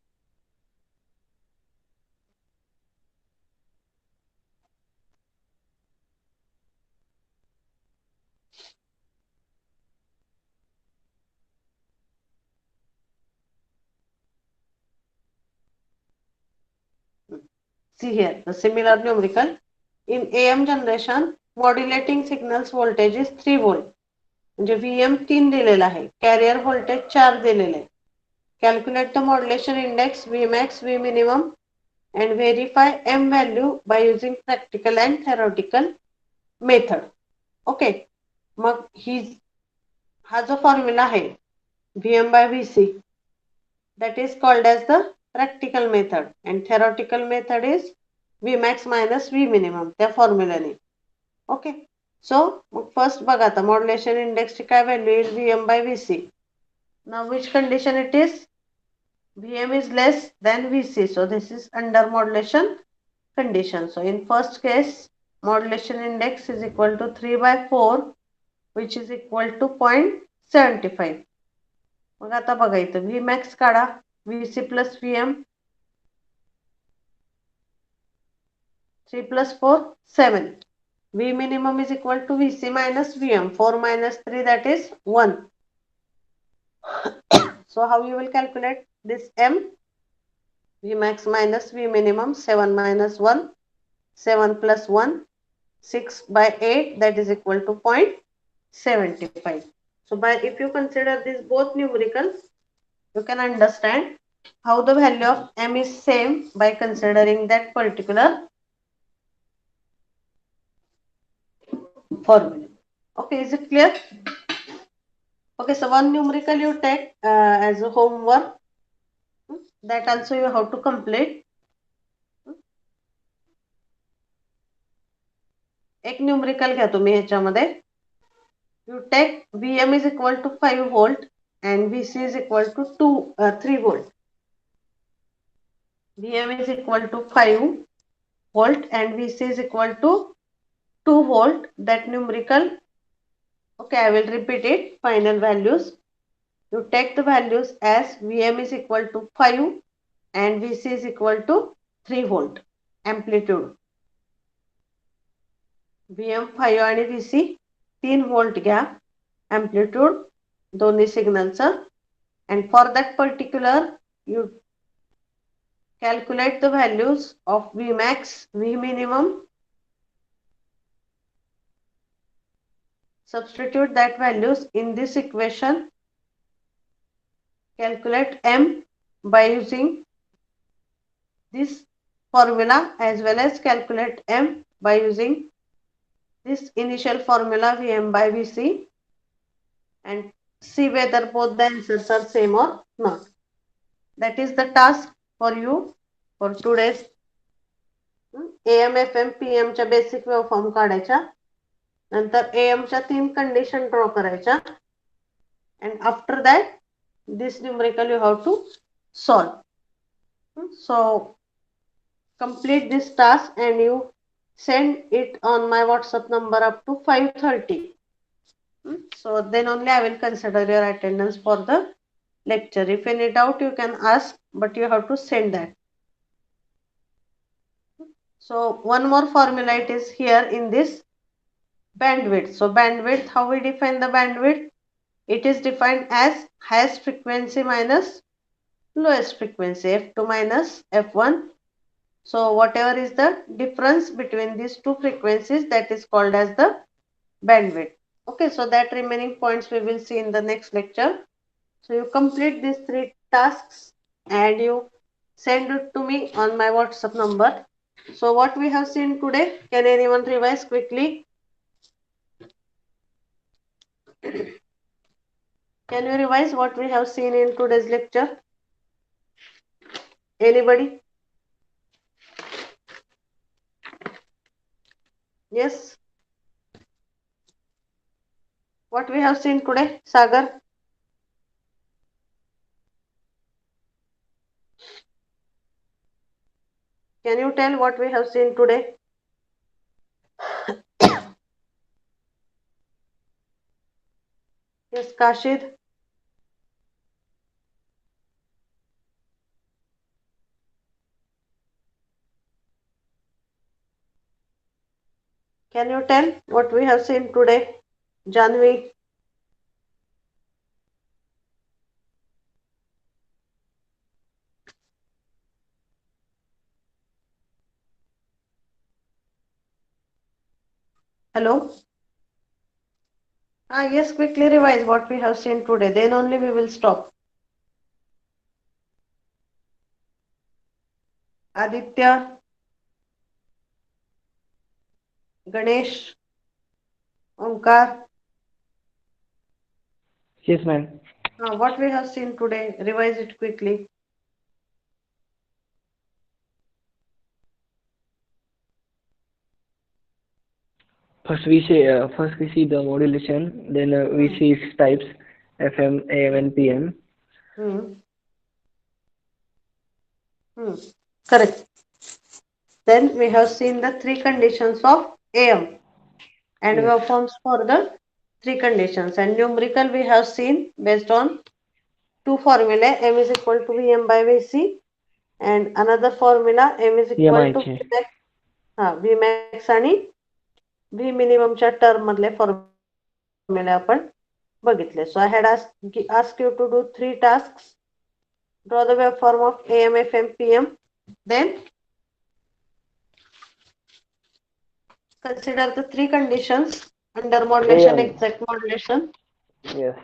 See here, the similar numerical. In AM generation, modulating signals voltage is 3 volt. म्हणजे VM 3 दिलेला आहे. Carrier voltage 4 दिलेले आहे. Calculate the modulation index Vmax, V minimum and verify M value by using practical and theoretical method. Okay. मग हा जो formula आहे VM by VC, that is called as the practical method and theoretical method is Vmax minus V minimum त्या फॉर्म्युलाने. Okay, so मग first बघा आता modulation इंडेक्सची काय value येईल, VM by VC. Now which condition it is, VM is less than VC, so this is under modulation condition. So in first case modulation index is equal to 3 by 4 which is equal to 0.75. मग आता बघा इथं Vmax काढा, VC plus VM, 3 plus 4 7. V minimum is equal to VC minus VM. 4 minus 3 that is 1. So how you will calculate this M? Vmax minus V minimum, 7 minus 1, 7 plus 1, 6 by 8 that is equal to 0.75. So by if you consider these both numericals, you can understand how the value of M is same by considering that particular formula. Okay, is it clear? Okay, so one numerical you take as a homework. That also you have to complete. एक numerical घ्या तुम्ही ह्याच्यामध्ये. You take VM is equal to 5 volt and VC is equal to 3 volt. VM is equal to 5 volt and VC is equal to 2 volt. That numerical, okay, I will repeat it. Final values. You take the values as VM is equal to 5 and VC is equal to 3 volt. Amplitude. VM 5 आणि VC 3 volt घ्या. Amplitude दोन्ही सिग्नलचा. And for that particular you calculate the values of Vmax, V minimum. Substitute that values in this equation. Calculate M by using this formula as well as calculate M by using this initial formula VM by VC and see whether both the answers are same or not. That is the task for you for today's AM, FM, PM च्या basic waveform काढायच्या. नंतर AM च्या 3 condition draw करायच्या. And after that this numerical you have to solve. So complete this task and you send it on my WhatsApp number up to 5:30. So then only I will consider your attendance for the lecture. If any doubt, you can ask, but you have to send that. So one more formula it is here in this bandwidth. So bandwidth, how we define the bandwidth? It is defined as highest frequency minus lowest frequency, F2 minus F1. So whatever is the difference between these two frequencies, that is called as the bandwidth. Okay, so that remaining points we will see in the next lecture. So you complete these 3 tasks and you send it to me on my WhatsApp number. So what we have seen today, can anyone revise quickly? Can you revise what we have seen in today's lecture? Anybody? Yes. What we have seen today, Sagar? Can you tell what we have seen today? Yes, Kashid. Can you tell what we have seen today? Janvi. Hello? Yes, quickly revise what we have seen today. Then only we will stop. Aditya, Ganesh, Omkar. Yes, ma'am. What we have seen today, revise it quickly. First we see the modulation, then we see its types, FM, AM, and PM. Correct. Then we have seen the 3 conditions of AM and waveforms for the 3 conditions, and numerical we have seen based on 2 formulae, M is equal to Vm by Vc, and another formula M is equal to Vmax आणि V minimum च्या term मधले formula आपण बघितले. So I had asked you to do 3 tasks. Draw the waveform of AM, FM, PM. Then consider the 3 conditions under modulation, AM. exact modulation. Yes.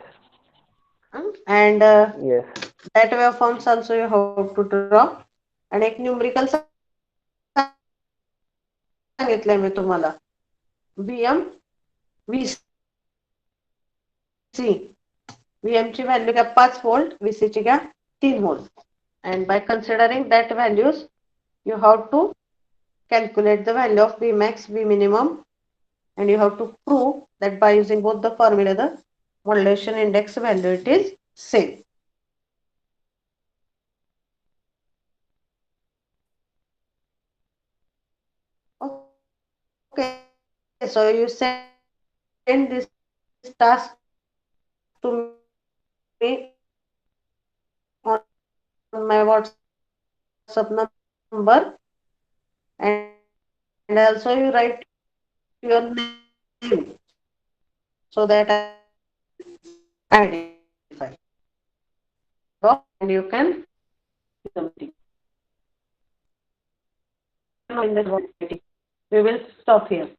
And Yes. that waveforms also you have to draw. And एक numerical सांगितलंय मी तुम्हाला. Vm, Vc. Vm ची value घ्या 5 volt, Vc ची घ्या 3 volt. And by considering that values, you have to calculate the value of Vmax, V minimum, and you have to prove that by using both the formula, the modulation index value it is same. Okay, so you send this task to me on my WhatsApp number, and also you write your name so that I identify. And you can we will stop here.